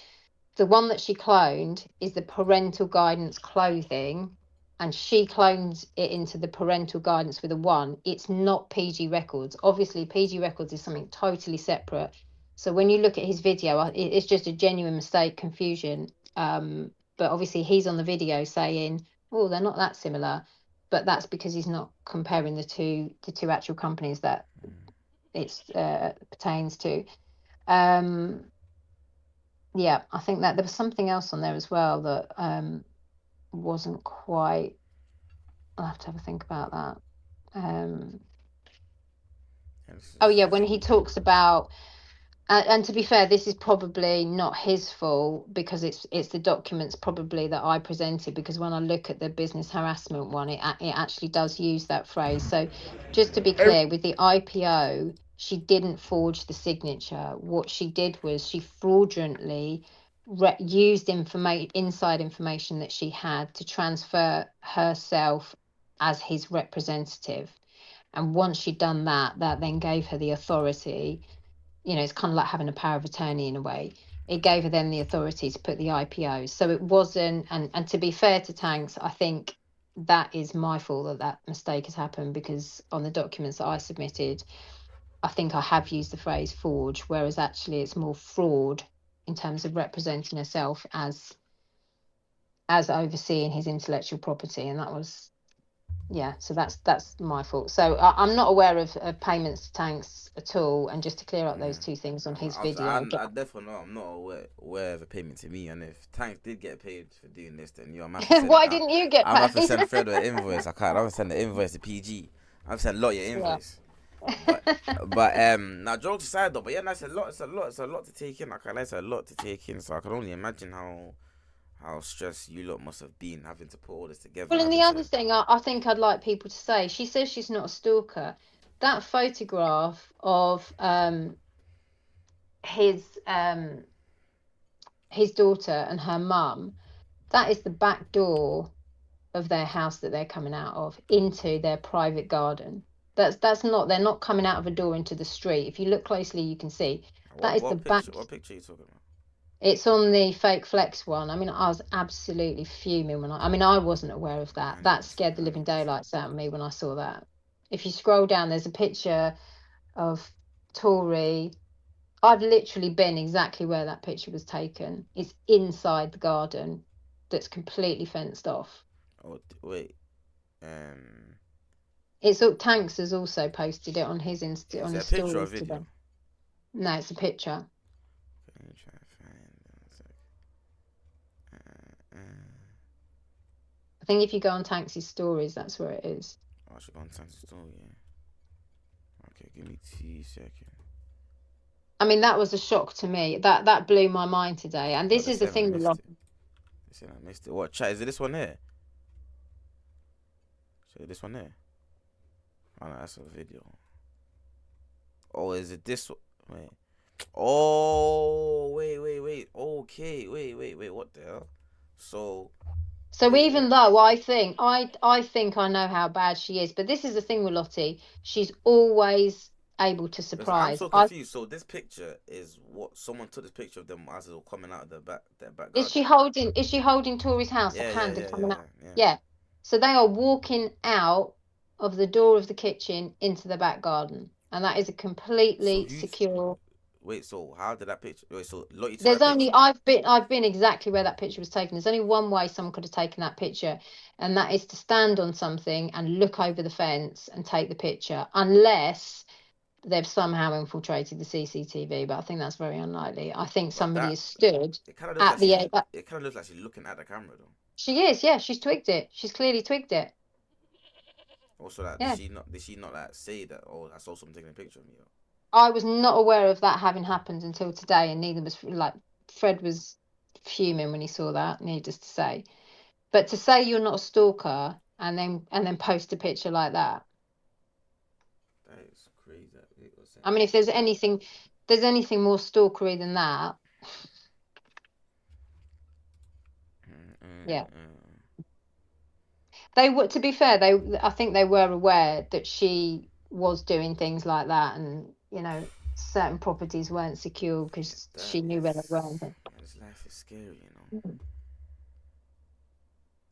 the one that she cloned is the parental guidance clothing, and she cloned it into the parental guidance with a one. It's not PG Records. Obviously, PG Records is something totally separate. So when you look at his video, it's just a genuine mistake, confusion. But obviously, he's on the video saying, "Oh, they're not that similar," but that's because he's not comparing the two actual companies that it pertains to. Um, yeah, I think that there was something else on there as well that wasn't quite. I'll have to have a think about that. Um, And this oh yeah, is, when he talks about And to be fair, this is probably not his fault because it's the documents probably that I presented, because when I look at the business harassment one, it actually does use that phrase. So just to be clear, with the IPO, she didn't forge the signature. What she did was she fraudulently used inside information that she had to transfer herself as his representative. And once she'd done that, that then gave her the authority. It's kind of like having a power of attorney in a way. It gave her then the authority to put the IPO. So it wasn't, and to be fair to Tanks, I think that is my fault that that mistake has happened, because on the documents that I submitted, I think I have used the phrase forge, whereas actually it's more fraud in terms of representing herself as overseeing his intellectual property, and that was, yeah, so that's my fault. So I'm not aware of payments to Tanks at all. And just to clear up those two things on his video, I definitely know I'm not aware of a payment to me. And if Tanks did get paid for doing this, then I'm have to send. why didn't you get I'm have to paid? send Fredo an invoice. I can't. I'm gonna send the invoice to PG. I'm send lot your Yeah. invoice. But now jokes aside though, but yeah, that's a lot. It's a lot to take in. Like that's a lot to take in. So I can only imagine how stressed you lot must have been having to put all this together. Well, and the other thing I think I'd like people to say, she says she's not a stalker. That photograph of his daughter and her mum, that is the back door of their house that they're coming out of into their private garden. That's not, they're not coming out of a door into the street. If you look closely, you can see that is the back. What picture are you talking about? It's on the fake flex one. I mean, I was absolutely fuming when I wasn't aware of that. That scared the living daylights out of me when I saw that. If you scroll down, there's a picture of Tory. I've literally been exactly where that picture was taken. It's inside the garden that's completely fenced off. Oh, wait. It's all, Tanks has also posted it on his on his stories or video? today. No, it's a picture. Let me try to find I think if you go on Tanks' stories, that's where it is. Oh, I should go on Tanks' story, yeah. Okay, give me 2 seconds. I mean, that was a shock to me. That blew my mind today. And this is the thing with I missed it. What chat is it? This one here? So this one there? Oh no, that's a video. Oh, is it this one? Wait. Oh, wait. Okay, wait. What the hell? So even though I think I know how bad she is, but this is the thing with Lottie. She's always able to surprise. I'm so confused. So this picture is what someone took this picture of them as they were coming out of their back garden. Is she holding Tori's house? Yeah, a candle coming out. Yeah. Yeah. So they are walking out of the door of the kitchen into the back garden, and that is a completely secure. Wait, so how did that picture? Wait, so Lottie took There's that only picture? I've been exactly where that picture was taken. There's only one way someone could have taken that picture, and that is to stand on something and look over the fence and take the picture, unless they've somehow infiltrated the CCTV. But I think that's very unlikely. I think somebody has stood at the edge. It kind of looks like she's looking at the camera though. She is, yeah. She's twigged it. She's clearly twigged it. Also, like, yeah. did she not like say that? Oh, I saw someone taking a picture of me. I was not aware of that having happened until today, and neither was Fred was fuming when he saw that. Needless to say, but to say you're not a stalker and then post a picture like that. That is crazy. I mean, if there's anything more stalkery than that. Yeah. They were, to be fair, I think they were aware that she was doing things like that, and certain properties weren't secure because she knew where they were. This life is scary,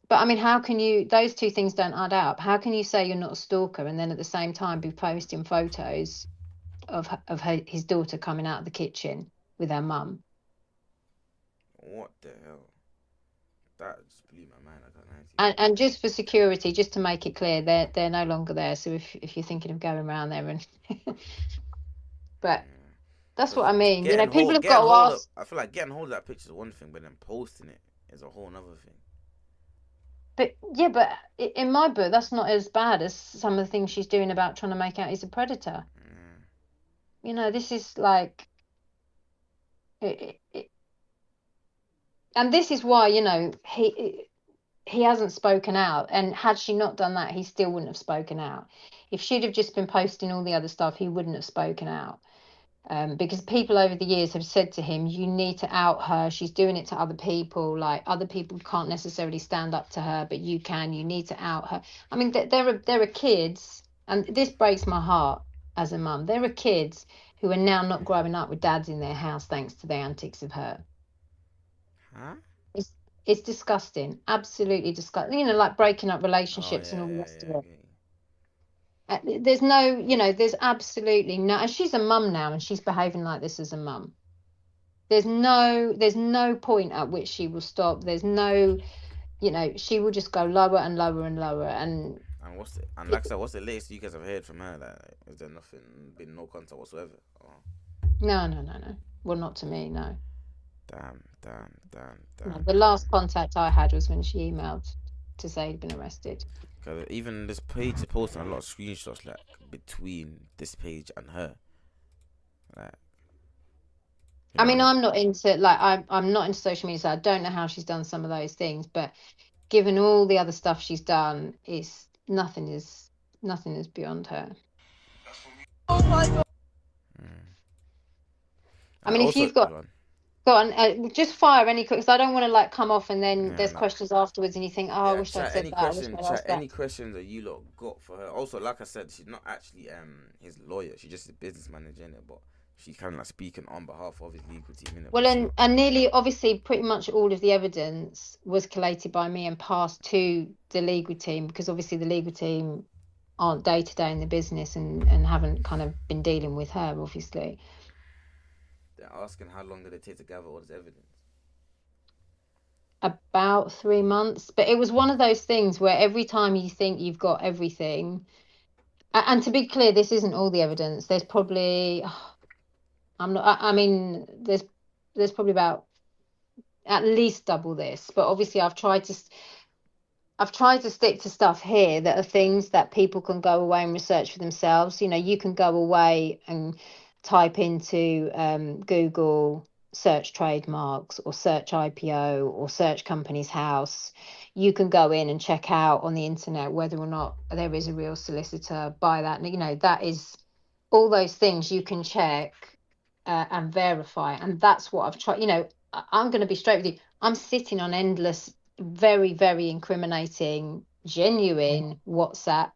But I mean, how can you? Those two things don't add up. How can you say you're not a stalker and then at the same time be posting photos of his daughter coming out of the kitchen with her mum? What the hell? That just blew my mind. And just for security, just to make it clear, they're no longer there. So if you're thinking of going around there and, but that's what I mean. People have got to ask. I feel like getting hold of that picture is one thing, but then posting it is a whole other thing. But yeah, but in my book, that's not as bad as some of the things she's doing about trying to make out he's a predator. This is like, it, and this is why, you know, he hasn't spoken out. And had she not done that, he still wouldn't have spoken out. If she'd have just been posting all the other stuff, he wouldn't have spoken out. Because people over the years have said to him, you need to out her. She's doing it to other people. Like, other people can't necessarily stand up to her, but you can. You need to out her. I mean, there are kids, and this breaks my heart as a mum. There are kids who are now not growing up with dads in their house thanks to the antics of her. Huh? It's it's disgusting, absolutely disgusting. You know, like breaking up Oh relationships and yeah, all the yeah, rest of yeah. it. Okay. There's no, you know, there's absolutely no. And she's a mum now, and she's behaving like this as a mum. There's no point at which she will stop. There's no, you know, she will just go lower and lower and lower. And And like I said, what's the latest you guys have heard from her? Like, is there nothing, been no contact whatsoever? Oh, no, no, no, no. Well, not to me, no. damn, damn, damn, No, damn, the damn. last contact I had was when she emailed to say he'd been arrested. Cause even this page is posting a lot of screenshots like between this page and her. Like, you I know, mean, and it, I'm not into like I'm not into social media, so I don't know how she's done some of those things. But given all the other stuff she's done, is nothing is beyond her. mm. I I mean, if also you've got go on. Go on, just fire any because I don't want to like come off and then Yeah, there's no. questions afterwards and you think, oh, I Yeah, wish I'd said that. I wish I'd chat asked that. any questions that you lot got for her. Also, like I said, she's not actually his lawyer. She's just a business manager in it, but she's kind of like speaking on behalf of his legal team in it. Well, But she, and nearly obviously pretty much all of the evidence was collated by me and passed to the legal team because obviously the legal team aren't day to day in the business and haven't kind of been dealing with her, obviously. they're asking how long did it take to gather all this evidence. About 3 months, but it was one of those things where every time you think you've got everything, and to be clear, this isn't all the evidence. There's probably I'm not. I mean, there's probably about at least double this. But obviously, I've tried to stick to stuff here that are things that people can go away and research for themselves. You know, you can go away and type into Google search trademarks or search IPO or search company's house. You can go in and check out on the internet whether or not there is a real solicitor by that. You know, that is all those things you can check and verify. And that's what I've tried. You know, I'm going to be straight with you. I'm sitting on endless, very, very incriminating, genuine WhatsApp,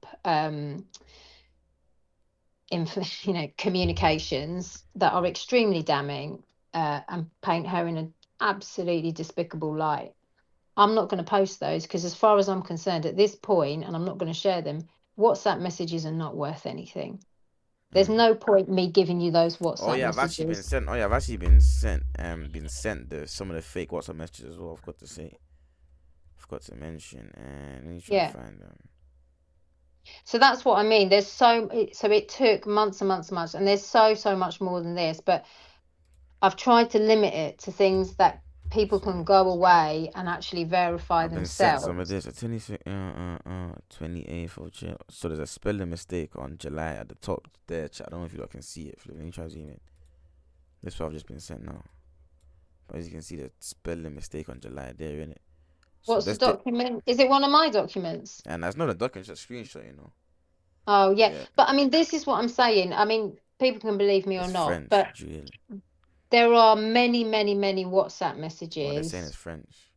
you know, communications that are extremely damning and paint her in an absolutely despicable light. I'm not going to post those because, as far as I'm concerned, at this point, and I'm not going to share them, WhatsApp messages are not worth anything. There's Mm. no point me giving you those Oh WhatsApp yeah, I've actually been messages. sent. Oh yeah, I've actually been sent the some of the fake WhatsApp messages as well. I've got to say, forgot to mention, and let me try to Yeah. find them. So that's what I mean. So it took months and months and months, and there's so much more than this. But I've tried to limit it to things that people So can go away and actually verify I've been sent some of themselves. this. 28th of July. So there's a spelling mistake on July at the top there. Chat. I don't know if you lot can see it. Let me try to zoom in. This one I've just been sent now. But as you can see, the spelling mistake on July there, innit? So What's the that's the, document? Is it one of my documents? and that's not a document, it's a screenshot, you know. Oh yeah, Yeah, but I mean, this is what I'm saying. I mean, people can believe me or it's not, French, but drill. there are many WhatsApp What they're saying is messages French.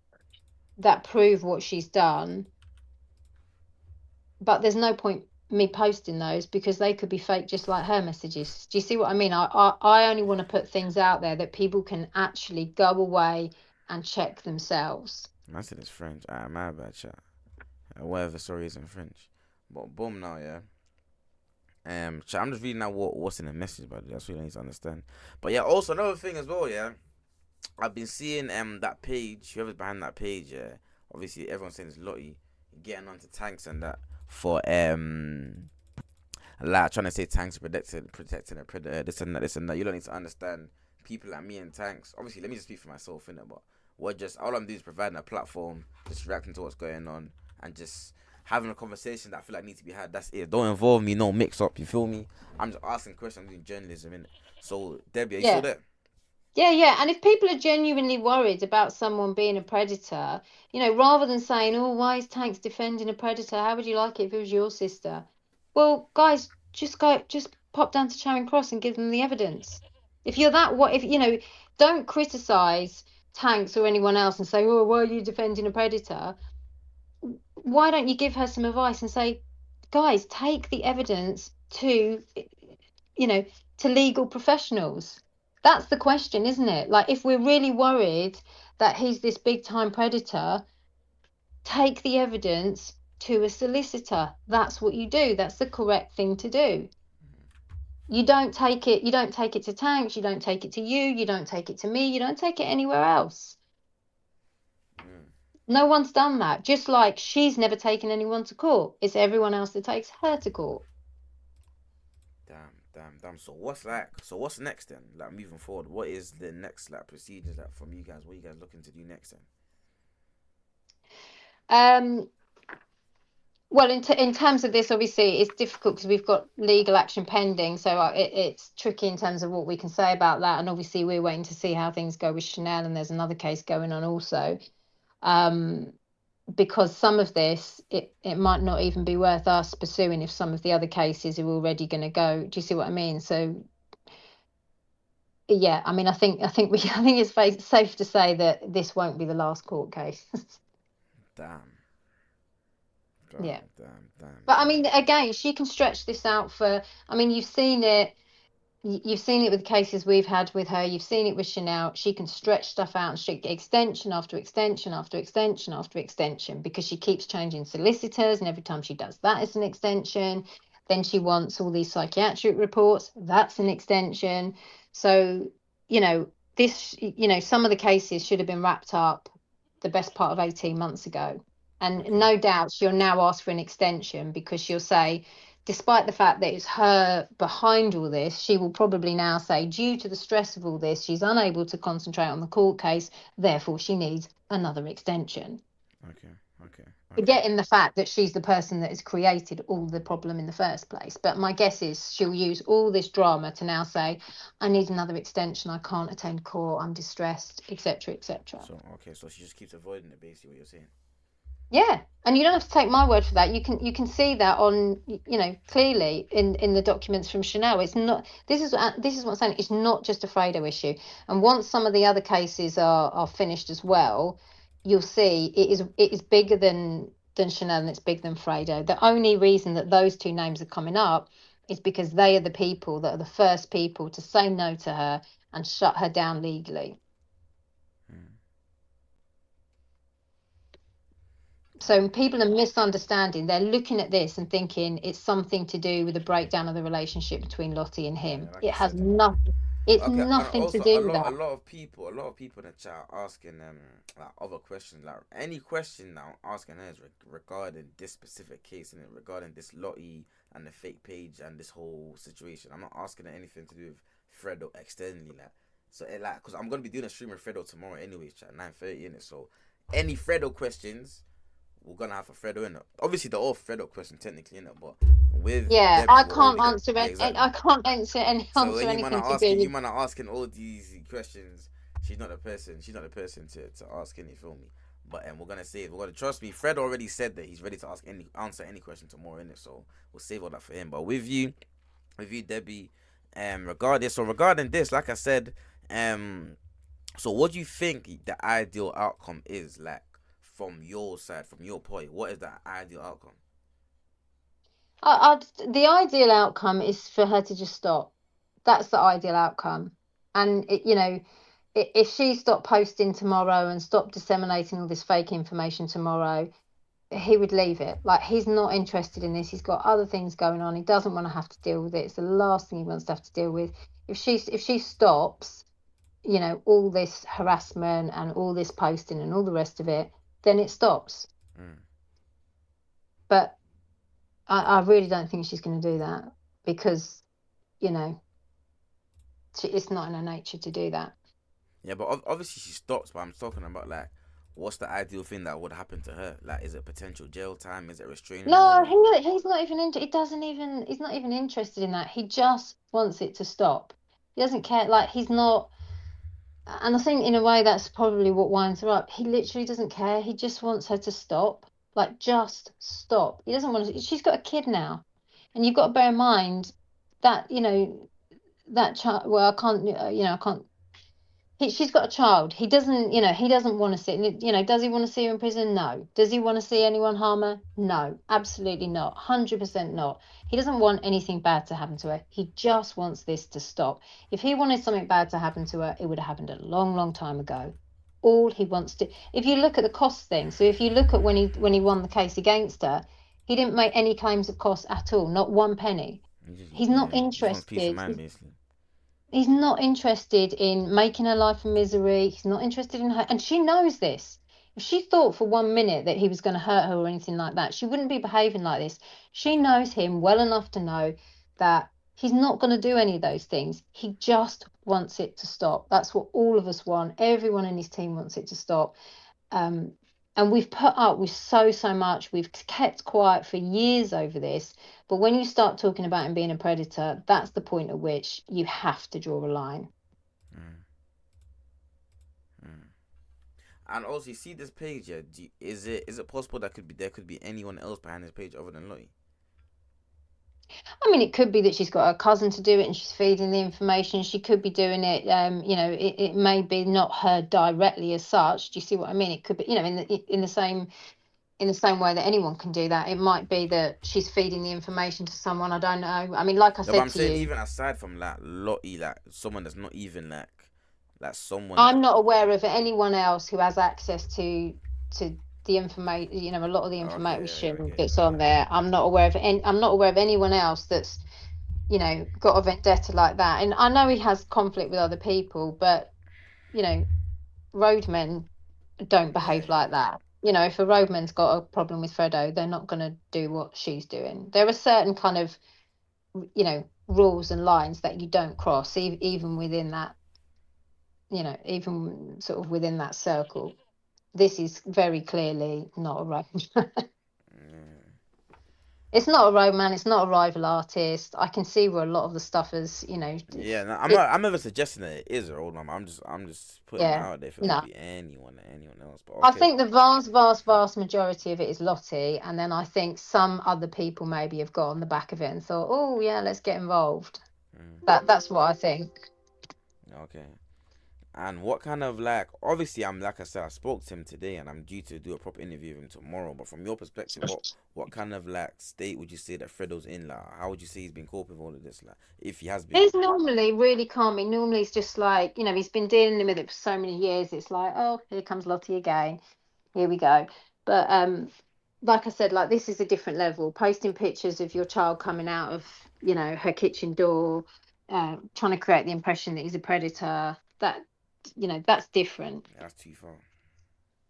that prove what she's done. But there's no point me posting those because they could be fake just like her messages. Do you see what I mean? I only want to put things out there that people can actually go away and check themselves. I said it's French. My bad, chat. Whatever the story is in French. But boom now, yeah. Chat, I'm just reading out what's in the message, but that's what you need to understand. But yeah, also another thing as well, yeah. I've been seeing that page, whoever's behind that page, yeah. Obviously everyone's saying it's Lottie getting onto tanks and that for like trying to say tanks protecting a predator, this and that. You don't need to understand people like me and tanks. Obviously, let me just speak for myself, innit? But we're just all I'm doing is providing a platform, just reacting to what's going on, and just having a conversation that I feel like needs to be had. That's it. Don't involve me, no mix up. You feel me? I'm just asking questions, I'm doing journalism, innit? So Debbie, are you still Yeah. there? Yeah. And if people are genuinely worried about someone being a predator, rather than saying, "Oh, why is Tanks defending a predator? How would you like it if it was your sister?" Well, guys, just pop down to Charing Cross and give them the evidence. If you're that, what if don't criticize Tanks or anyone else and say, "Oh, why are you defending a predator?" Why don't you give her some advice and say, "Guys, take the evidence you know, to legal professionals." That's the question, isn't it? Like, if we're really worried that he's this big time predator, take the evidence to a solicitor. That's what you do. That's the correct thing to do. You don't take it to Tanks, you don't take it to you don't take it to me, you don't take it anywhere else. Mm. No one's done that. Just like she's never taken anyone to court. It's everyone else that takes her to court. Damn. So what's next then? Like moving forward, what is the next like procedures like from you guys? What are you guys looking to do next then? Um, well, in terms of this, obviously, it's difficult because we've got legal action pending, so it's tricky in terms of what we can say about that. And obviously, we're waiting to see how things go with Chanel, and there's another case going on also. Um, because some of this, it might not even be worth us pursuing if some of the other cases are already going to go. Do you see what I mean? So yeah, I mean, I think it's safe to say that this won't be the last court case. Damn, Yeah. But I mean, damn. again, she can stretch this out for. I mean, you've seen it. You've seen it with the cases we've had with her. You've seen it with Chanel. She can stretch stuff out and she extension after extension after extension after extension because she keeps changing solicitors, and every time she does that, it's an extension. Then she wants all these psychiatric reports. That's an extension. So, some of the cases should have been wrapped up the best part of 18 months ago. And Okay. no doubt she'll now ask for an extension because she'll say, despite the fact that it's her behind all this, she will probably now say, due to the stress of all this, she's unable to concentrate on the court case, therefore she needs another extension. Okay. Okay. Okay. Forgetting the fact that she's the person that has created all the problem in the first place. But my guess is she'll use all this drama to now say, I need another extension, I can't attend court, I'm distressed, etc., etc. So she just keeps avoiding it. Basically, what you're saying. Yeah, and you don't have to take my word for that. You can see that on clearly in the documents from Chanel. It's not. This is what I'm saying. It's not just a Fredo issue. And once some of the other cases are finished as well, you'll see it is bigger than Chanel, and it's bigger than Fredo. The only reason that those two names are coming up is because they are the people that are the first people to say no to her and shut her down legally. Hmm. So Damn. people are misunderstanding. They're looking at this and thinking it's something to do with the breakdown of the relationship between Lottie and him. Yeah, like It you has said. nothing. It's Okay, and nothing to also do with that. a lot of people in the chat are asking like other questions, like any question now asking her is regarding this specific case and regarding this Lottie and the fake page and this whole situation. I'm not asking her anything to do with Fredo externally, like so it like because I'm gonna be doing a stream with Fredo tomorrow anyways, chat 9:30 in it. So any Fredo questions we're gonna have a Fredo in it. Obviously, they're all Fredo questions technically in it, but with Yeah, Debbie, I we're all can't gonna answer yeah any. exactly. I can't So answer when anything to do you with. man are asking all these questions, she's not the person. She's not the person to ask any. Feel me? But we're gonna save. We're gonna trust me. Fred already said that he's ready to answer any question tomorrow in it. So we'll save all that for him. But with you, Debbie, regarding this, like I said, um, so what do you think the ideal outcome is like from your side, from your point? What is the ideal outcome? The ideal outcome is for her to just stop. That's the ideal outcome. And if she stopped posting tomorrow and stopped disseminating all this fake information tomorrow, he would leave it. Like, he's not interested in this. He's got other things going on. He doesn't want to have to deal with it. It's the last thing he wants to have to deal with. If she stops, all this harassment and all this posting and all the rest of it, then it stops. Mm. But I really don't think she's going to do that because you know it's not in her nature to do that. Yeah, but obviously she stops. But I'm talking about like, what's the ideal thing that would happen to her? Like, is it potential jail time? Is it restraining No, order? he's not even he doesn't even he's not even interested in that. He just wants it to stop. He doesn't care. Like, he's not. And I think in a way that's probably what winds her up. He literally doesn't care. He just wants her to stop. Like, just stop. He doesn't want to. She's got a kid now. And you've got to bear in mind that, that child, well, I can't, I can't. She's got a child. He doesn't, he doesn't want to see, does he want to see her in prison? No. Does he want to see anyone harm her? No, absolutely not. 100% not. He doesn't want anything bad to happen to her. He just wants this to stop. If he wanted something bad to happen to her, it would have happened a long, long time ago. All he wants to, if you look at the cost thing, so if you look at when he won the case against her, he didn't make any claims of cost at all, not one penny. He's not He just wants peace of interested. mind, basically. He's not interested in making her life a misery. He's not interested in her. And she knows this. If she thought for 1 minute that he was going to hurt her or anything like that, she wouldn't be behaving like this. She knows him well enough to know that he's not going to do any of those things. He just wants it to stop. That's what all of us want. Everyone in his team wants it to stop. Um, and we've put up with so much. We've kept quiet for years over this. But when you start talking about him being a predator, that's the point at which you have to draw a line. Mm. Mm. And also, you see this page, yeah? Is it possible that there could be anyone else behind this page other than Lottie? I mean, it could be that she's got her cousin to do it and she's feeding the information. She could be doing it. It may be not her directly as such. Do you see what I mean? It could be, in the same way that anyone can do that. It might be that she's feeding the information to someone. I don't know. I mean, like I No, but said I'm to saying you, even aside from like Lottie, like someone that's not even like someone. I'm not aware of anyone else who has access to the information. A lot of the Okay, yeah, yeah, information okay, that's okay. on there. I'm not aware of anyone else that's got a vendetta like that. And I know he has conflict with other people, but you know, roadmen don't Yeah, behave like that. If a roadman's got a problem with Fredo, they're not going to do what she's doing. There are certain kind of rules and lines that you don't cross, even within that, even sort of within that circle. This is very clearly not a road. yeah. It's not a roadman. It's not a rival artist. I can see where a lot of the stuff is. Yeah, no, It. I'm never suggesting that it is a old mama. I'm just putting it Yeah. out there if it could No. be anyone else. But I okay. think the vast majority of it is Lottie, and then I think some other people maybe have got on the back of it and thought, "Oh yeah, let's get involved." Mm, That's what I think. okay. And what kind of like obviously I'm like I said I spoke to him today and I'm due to do a proper interview with him tomorrow. But from your perspective, what kind of like state would you say that Fredo's in? Like, how would you say he's been coping with all of this? Like, if he has been. He's normally really calming. Normally, it's just like he's been dealing with it for so many years. It's like, oh, here comes Lottie again. Here we go. But like I said, like this is a different level. Posting pictures of your child coming out of her kitchen door, trying to create the impression that he's a predator. That's different. Yeah, that's too far.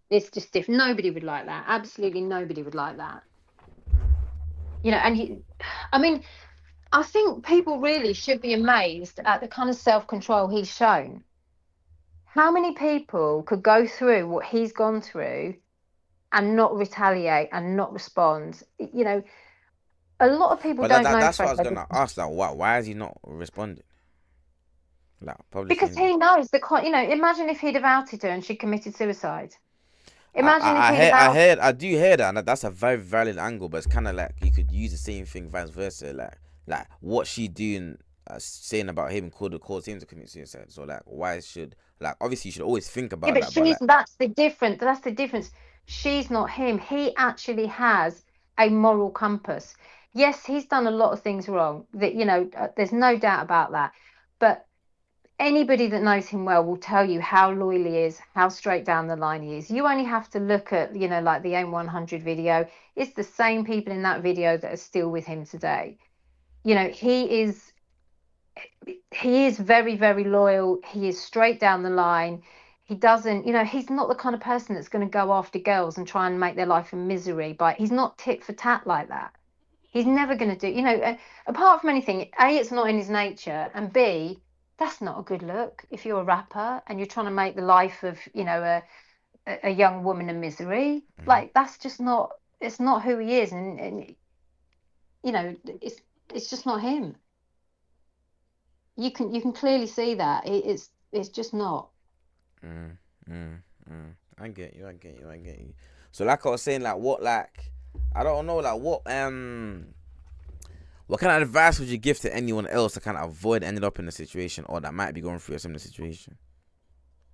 It's just different. Nobody would like that. Absolutely nobody would like that. And I mean, I think people really should be amazed at the kind of self-control he's shown. How many people could go through what he's gone through and not retaliate and not respond? A lot of people But don't know that's what I Fred was gonna ask. Like, why has he not responded? Like publicly. because he knows imagine if he'd have outed her and she committed suicide. I, Imagine if I, I he'd have heard, I outed. heard, I do hear that, and that's a very valid angle. But it's kind of like you could use the same thing vice versa. Like what she doing, saying about him could cause him to commit suicide. So like, why should like obviously you should always think Yeah, about but that. But she's like, that's the difference. That's the difference. She's not him. He actually has a moral compass. Yes, he's done a lot of things wrong. There's no doubt about that. But anybody that knows him well will tell you how loyal he is, how straight down the line he is. You only have to look at, like the M100 video. It's the same people in that video that are still with him today. He is very, very loyal. He is straight down the line. He doesn't, he's not the kind of person that's going to go after girls and try and make their life a misery. But he's not tit for tat like that. He's never going to do, apart from anything, A, it's not in his nature, and B, that's not a good look if you're a rapper and you're trying to make the life of, a young woman a misery. mhm. Like that's just not, it's not who he is, and it's just not him. You can clearly see that it's just not. Mm, mm, I get you. I get you. I get you. So like I was saying, like what, like I don't know, like what kind of advice would you give to anyone else to kind of avoid ending up in a situation or that might be going through a similar situation?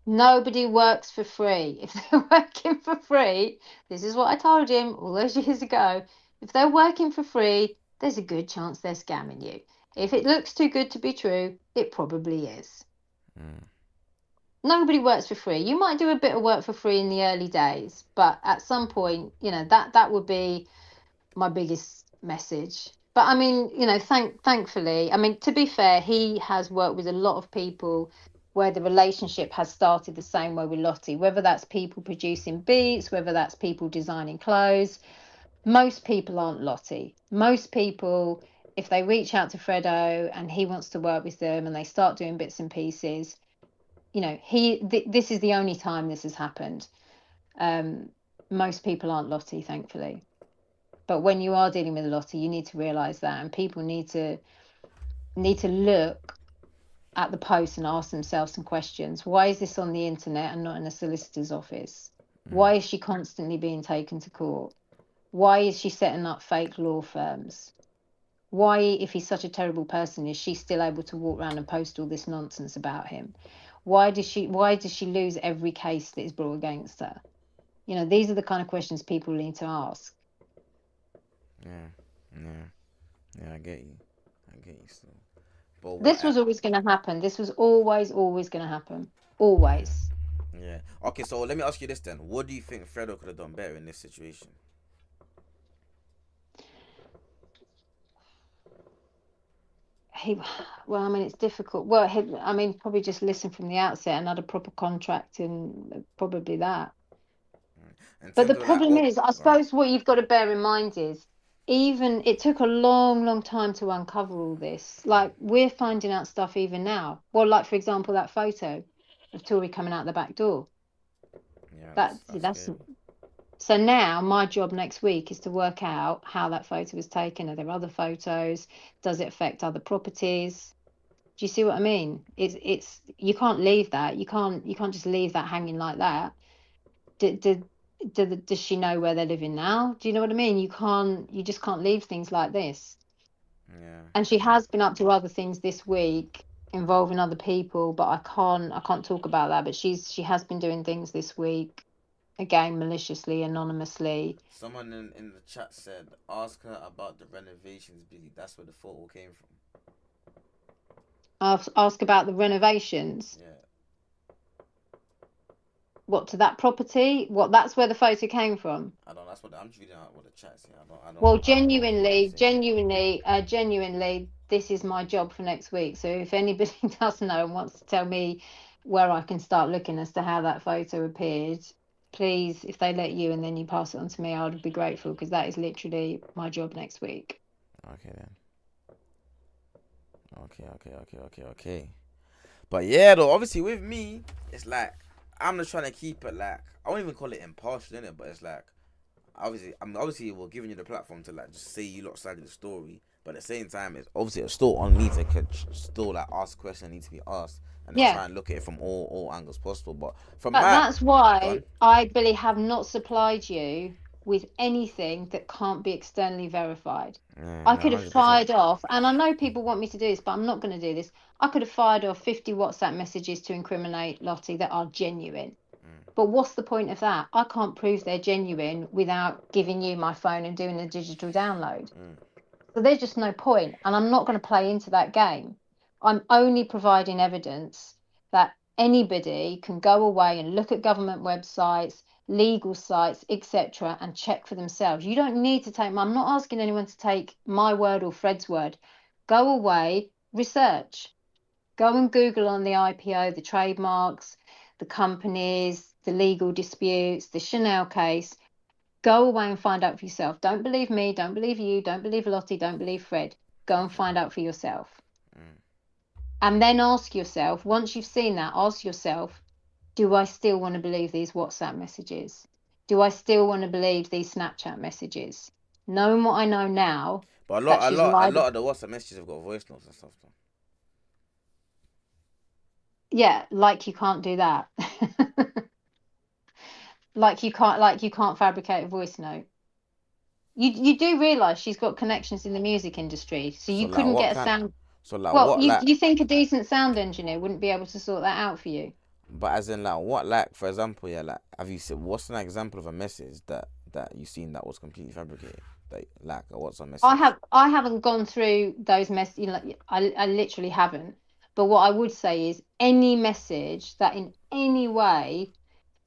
Nobody works for free. If they're working for free, this is what I told him all those years ago. If they're working for free, there's a good chance they're scamming you. If it looks too good to be true, it probably is. Mm, Nobody works for free. You might do a bit of work for free in the early days, but at some point, that would be my biggest message. But I mean, thankfully, I mean, to be fair, he has worked with a lot of people where the relationship has started the same way with Lottie, whether that's people producing beats, whether that's people designing clothes. Most people aren't Lottie. Most people, if they reach out to Fredo and he wants to work with them and they start doing bits and pieces, this is the only time this has happened. Um, Most people aren't Lottie, thankfully. But when you are dealing with a Lottie, you need to realize that, and people need to look at the post and ask themselves some questions. Why is this on the internet and not in a solicitor's office? mm, Why is she constantly being taken to court? Why is she setting up fake law firms? Why, if he's such a terrible person, is she still able to walk around and post all this nonsense about him? Why does she lose every case that is brought against her? These are the kind of questions people need to ask. yeah, yeah, yeah. I get you. I get you. So, but what? This was always going to happen. This was always going to happen. Always. Yeah. Okay. So let me ask you this then. What do you think Fredo could have done better in this situation? He, well, I mean, it's difficult. Well, I mean, probably just listen from the outset and had a proper contract and probably that. In But the terms of like problem what? is, I Go on. suppose what you've got to bear in mind is, even it took a long, long time to uncover all this. Like we're finding out stuff even now. Well, like for example, that photo of Tory coming out the back door. Yeah, That that's that's scary. So now my job next week is to work out how that photo was taken. Are there other photos? Does it affect other properties? Do you see what I mean? It's you can't leave that. You can't just leave that hanging like that. Does she know where they're living now? Do you know what I mean? You just can't leave things like this. Yeah, And she yeah. has been up to other things this week involving other people, but I can't talk about that. But she has been doing things this week, again, maliciously, anonymously. Someone in the chat said, ask her about the renovations, Billy. That's where the photo came from. Ask about the renovations. Yeah, What, to that property? What, that's where the photo came from? I don't. That's what I'm just reading out what the chat's saying. Well, I don't know what I'm genuinely, saying. genuinely, genuinely, this is my job for next week. So if anybody does know and wants to tell me where I can start looking as to how that photo appeared, please, if they let you and then you pass it on to me, I would be grateful because that is literally my job next week. Okay then. Okay. But yeah, though, obviously with me, it's like I'm just trying to keep it like I won't even call it impartial in it, but it's like obviously we're giving you the platform to like just say you lot side of the story, but at the same time it's obviously it's still on me to still like ask questions that need to be asked and just Yeah. try and look at it from all angles possible. But from But my that's why gun, I, Billy, have not supplied you with anything that can't be externally verified. yeah, I no, could have 100%. fired off, and I know people want me to do this, but I'm not going to do this. I could have fired off 50 WhatsApp messages to incriminate Lottie that are genuine. But what's the point of that? I can't prove they're genuine without giving you my phone and doing a digital download. So there's just no point, and I'm not going to play into that game. I'm only providing evidence that anybody can go away and look at government websites, legal sites, etc., and check for themselves. You don't need to take. I'm not asking anyone to take my word or Fred's word. Go away, research. Go and Google on the IPO, the trademarks, the companies, the legal disputes, the Chanel case. Go away and find out for yourself. Don't believe me. Don't believe you. Don't believe Lottie. Don't believe Fred. Go and Okay. find out for yourself. And then ask yourself, once you've seen that, ask yourself, do I still want to believe these WhatsApp messages? Do I still want to believe these Snapchat messages? Knowing what I know now, But that she's a lied. lot of the WhatsApp messages have got voice notes and stuff though. Yeah, like you can't do that. Like you can't fabricate a voice note. You do realize she's got connections in the music industry, so So you like couldn't what get a kind? sound. So like Well, what you think a decent sound engineer wouldn't be able to sort that out for you? But as in like what like for example, yeah, like have you seen what's an example of a message that you seen that was completely fabricated? Like what's a message? I haven't gone through those mess. You know, like, I literally haven't. But what I would say is any message that in any way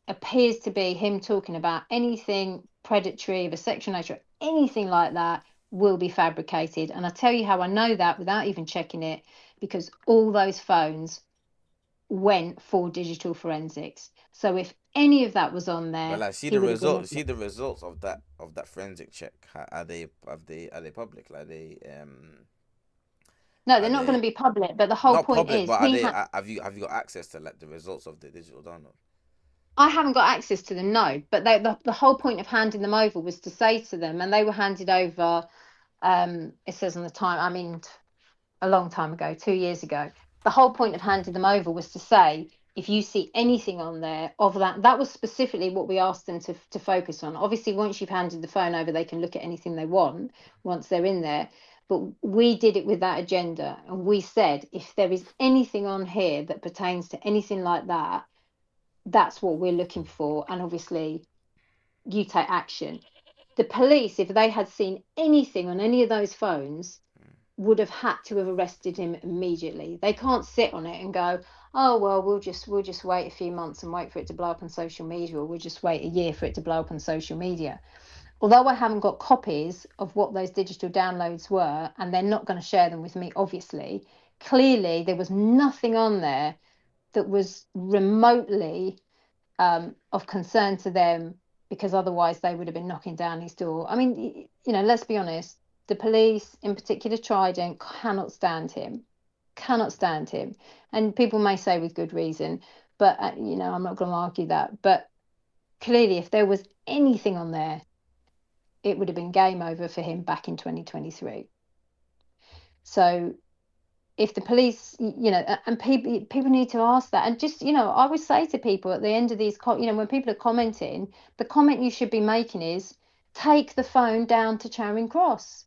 appears to be him talking about anything predatory of a sexual nature, anything like that, will be fabricated. And I tell you how I know that without even checking it, because all those phones went for digital forensics. So if any of that was on But there, like he would have been see looking. the results of that forensic check. Are they public? No, Are they're not going they to be public. But the whole not point public? is But are he they had. have you got access to like the results of the digital download? I haven't got access to them, no. But the whole point of handing them over was to say to them, and they were handed over. It says on the time. I mean, a long time ago, 2 years ago. The whole point of handing them over was to say, if you see anything on there of that, that was specifically what we asked them to focus on. Obviously, once you've handed the phone over, they can look at anything they want once they're in there. But we did it with that agenda. And we said, if there is anything on here that pertains to anything like that, that's what we're looking for. And obviously, you take action. The police, if they had seen anything on any of those phones, would have had to have arrested him immediately. They can't sit on it and go, oh well, we'll just wait a few months and wait for it to blow up on social media, or we'll just wait a year for it to blow up on social media. Although I haven't got copies of what those digital downloads were, and they're not going to share them with me, obviously, clearly there was nothing on there that was remotely of concern to them, because otherwise they would have been knocking down his door. I mean, let's be honest. The police, in particular Trident, cannot stand him, cannot stand him. And people may say with good reason, but I'm not going to argue that. But clearly, if there was anything on there, it would have been game over for him back in 2023. So if the police, and people need to ask that. And just, I would say to people at the end of these, when people are commenting, the comment you should be making is, take the phone down to Charing Cross.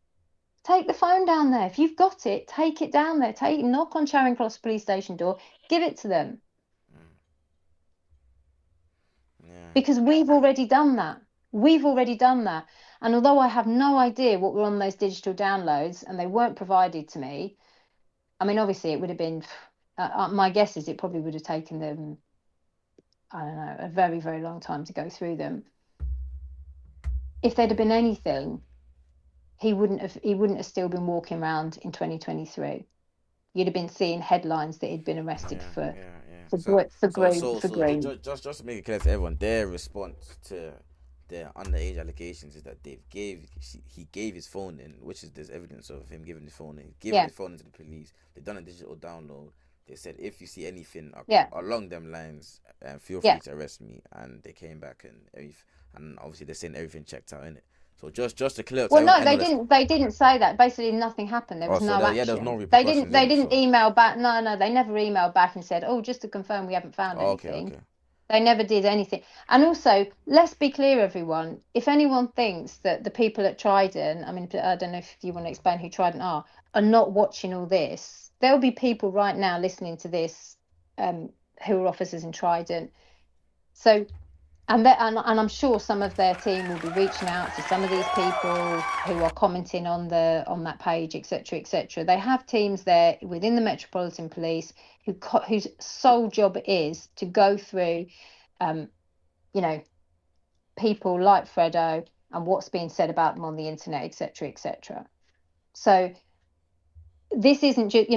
Take the phone down there. If you've got it, take it down there. Knock on Charing Cross police station door, give it to them, Mm. Yeah. because we've already done that. We've already done that. And although I have no idea what were on those digital downloads and they weren't provided to me, I mean, obviously it would have been, my guess is it probably would have taken them, I don't know, a very, very long time to go through them. If there'd have been anything, he wouldn't have still been walking around in 2023. You'd have been seeing headlines that he'd been arrested Yeah, for yeah, yeah. for for groom for groom. Just to make it clear to everyone, their response to their underage allegations is that he gave his phone in, which is there's evidence of him giving his phone in, giving Yeah, his phone into the police. They done a digital download. They said if you see anything yeah, along them lines, feel free yeah. to arrest me. And they came back and obviously they're saying everything checked out in it. So just to clear up to Well, no, anyone they that's didn't. They didn't say that. Basically, nothing happened. There oh was so no there, yeah there's no action. They didn't. repercussions They in it. didn't So email back. No, no, they never emailed back and said, "Oh, just to confirm, we haven't found oh, okay, anything." okay. They never did anything. And also, let's be clear, everyone. If anyone thinks that the people at Trident, I mean, I don't know if you want to explain who Trident are not watching all this. There'll be people right now listening to this, who are officers in Trident. So, and I'm sure some of their team will be reaching out to some of these people who are commenting on that page, etc., etc. They have teams there within the Metropolitan Police whose sole job it is to go through, um, you know, people like Fredo and what's being said about them on the internet, etc., etc. So this isn't just,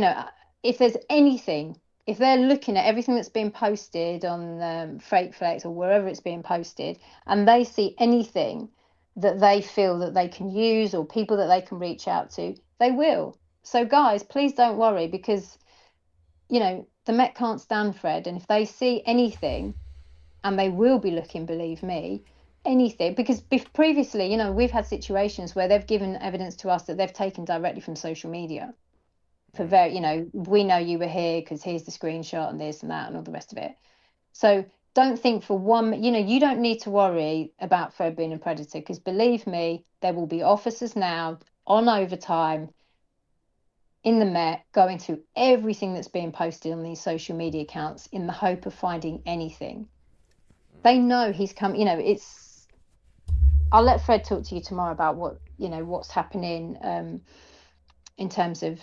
if there's anything, if they're looking at everything that's been posted on Freight Flex or wherever it's being posted, and they see anything that they feel that they can use or people that they can reach out to, they will. So guys, please don't worry, because the Met can't stand Fred, and if they see anything, and they will be looking, believe me, anything, because previously, we've had situations where they've given evidence to us that they've taken directly from social media. for very, we know you were here because here's the screenshot and this and that and all the rest of it. So don't think for one, you don't need to worry about Fred being a predator, because believe me, there will be officers now on overtime in the Met going through everything that's being posted on these social media accounts in the hope of finding anything. They know he's come, I'll let Fred talk to you tomorrow about what's happening in terms of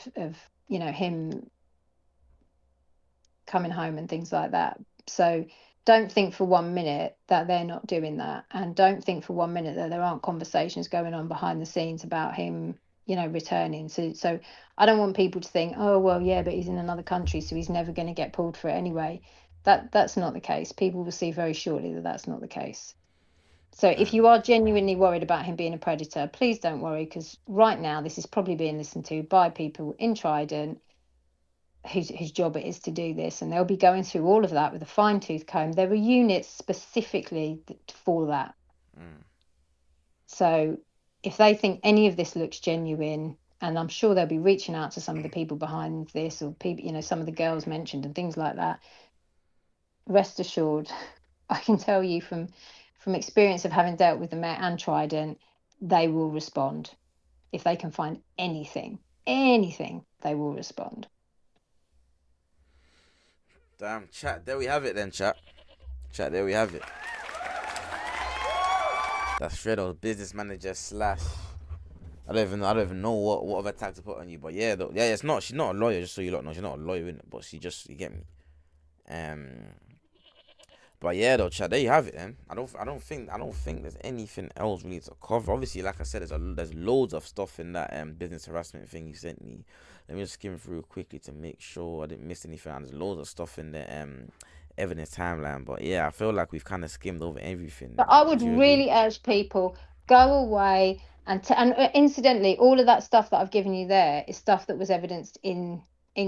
him coming home and things like that. So don't think for 1 minute that they're not doing that, and don't think for 1 minute that there aren't conversations going on behind the scenes about him returning. So I don't want people to think, oh well, yeah, but he's in another country, so he's never going to get pulled for it anyway. That's not the case. People will see very shortly that that's not the case. So if you are genuinely worried about him being a predator, please don't worry, because right now this is probably being listened to by people in Trident whose job it is to do this, and they'll be going through all of that with a fine-tooth comb. There are units specifically for that. So if they think any of this looks genuine, and I'm sure they'll be reaching out to some of the people behind this, or people, some of the girls mentioned and things like that, rest assured, I can tell you from experience of having dealt with the Met and Trident, they will respond. If they can find anything, they will respond. Damn, chat. There we have it then, chat. Chat, there we have it. That's FREDO'S business manager slash. I don't even know what other tag to put on you, but yeah, it's not. She's not a lawyer, just so you lot know. She's not a lawyer, innit? But she just, you get me. But yeah, though, chat, there you have it. Then I don't think there's anything else we need to cover. Obviously, like I said, there's loads of stuff in that business harassment thing you sent me. Let me just skim through quickly to make sure I didn't miss anything. And there's loads of stuff in the evidence timeline. But yeah, I feel like we've kind of skimmed over everything. But I would really urge people, go away and incidentally, all of that stuff that I've given you there is stuff that was evidenced in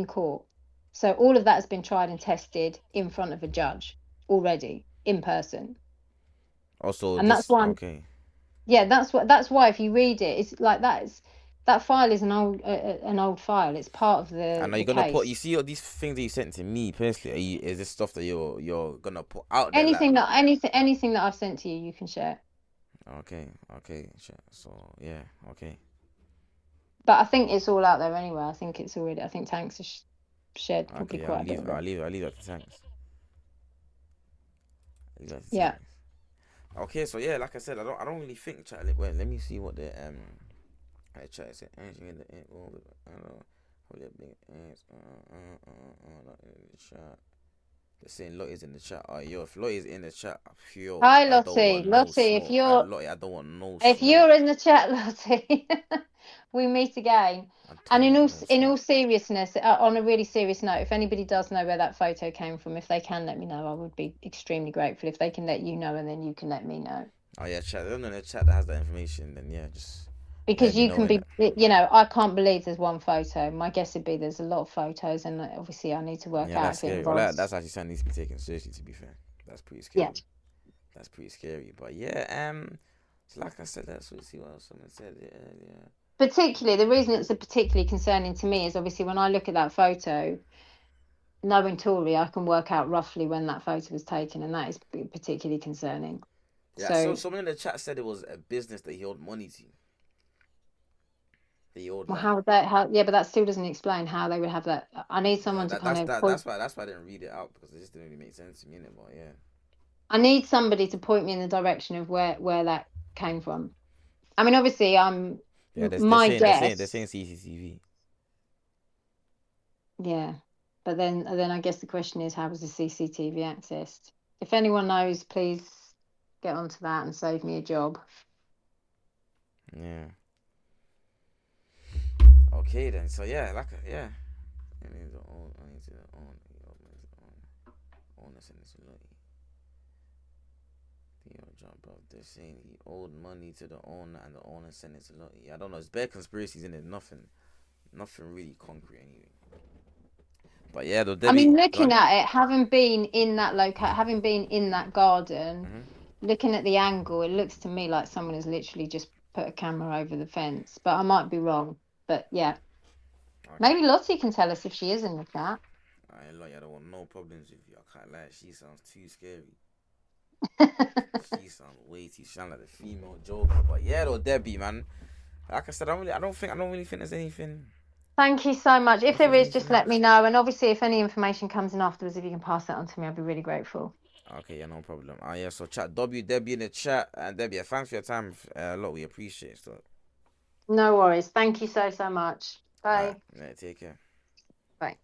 court. So all of that has been tried and tested in front of a judge already in person. Also, and that's why okay. Yeah, that's why if you read it, it's like that file is an old file. It's part of the. And are you gonna put? You see all these things that you sent to me personally. Is this stuff that you're gonna put out there? Anything that I've sent to you, you can share. Okay, sure. So yeah, okay. But I think it's all out there anyway. I think it's already. I think Tanks has shared probably quite a bit. I'll leave that to Tanks. Yeah. Okay, so yeah, like I said, I don't really think chat. Wait, let me see what the chat said. They're saying Lottie's in the chat. Yo, if Lottie's in the chat, yo, Hi Lottie. Lottie, if you're Lottie, I don't want no if smoke. you're in the chat, Lottie, we meet again. And in all seriousness, on a really serious note, if anybody does know where that photo came from, if they can let me know, I would be extremely grateful. If they can let you know, and then you can let me know. Oh yeah, chat. They're in the chat that has that information. Then yeah, just because you can be, I can't believe there's one photo. My guess would be there's a lot of photos, and obviously I need to work out. That's scary. Well, that's actually something needs to be taken seriously. To be fair, that's pretty scary. Yeah. That's pretty scary. But yeah, so like I said, let's see what else someone said earlier. Particularly, the reason it's particularly concerning to me is obviously when I look at that photo, knowing Tory, I can work out roughly when that photo was taken, and that is particularly concerning. Yeah, so someone in the chat said it was a business that he owed money to. Well, how would that? Yeah, but that still doesn't explain how they would have that. I need someone to kind of. That's why I didn't read it out, because it just didn't really make sense to me. But yeah, I need somebody to point me in the direction of where that came from. I mean, obviously, my guess. They're saying CCTV. Yeah, but then I guess the question is, how was the CCTV accessed? If anyone knows, please get onto that and save me a job. Yeah. Okay then. So yeah, They're saying he owed money to the owner, and the owner sent it to Lottie. I don't know. It's bare conspiracies in it. Nothing really concrete anyway. But yeah, I mean, looking at it, having been in that garden, looking at the angle, it looks to me like someone has literally just put a camera over the fence. But I might be wrong. But yeah. Maybe Lottie can tell us if she is in the chat. I like, I don't want no problems with you. I can't lie. She sounds too scary. She sounds way too. She sounds like the female Joker. But yeah, though, Debbie, man. Like I said, I don't really think there's anything. Thank you so much. I If don't think there there's is, just anything let else. me know. And obviously, if any information comes in afterwards, if you can pass that on to me, I'd be really grateful. Okay, yeah, no problem. Yeah, so chat W Debbie in the chat, and Debbie, yeah, thanks for your time a lot. We appreciate it. So, No worries. Thank you so much. alright, Bye. yeah, take care. Bye.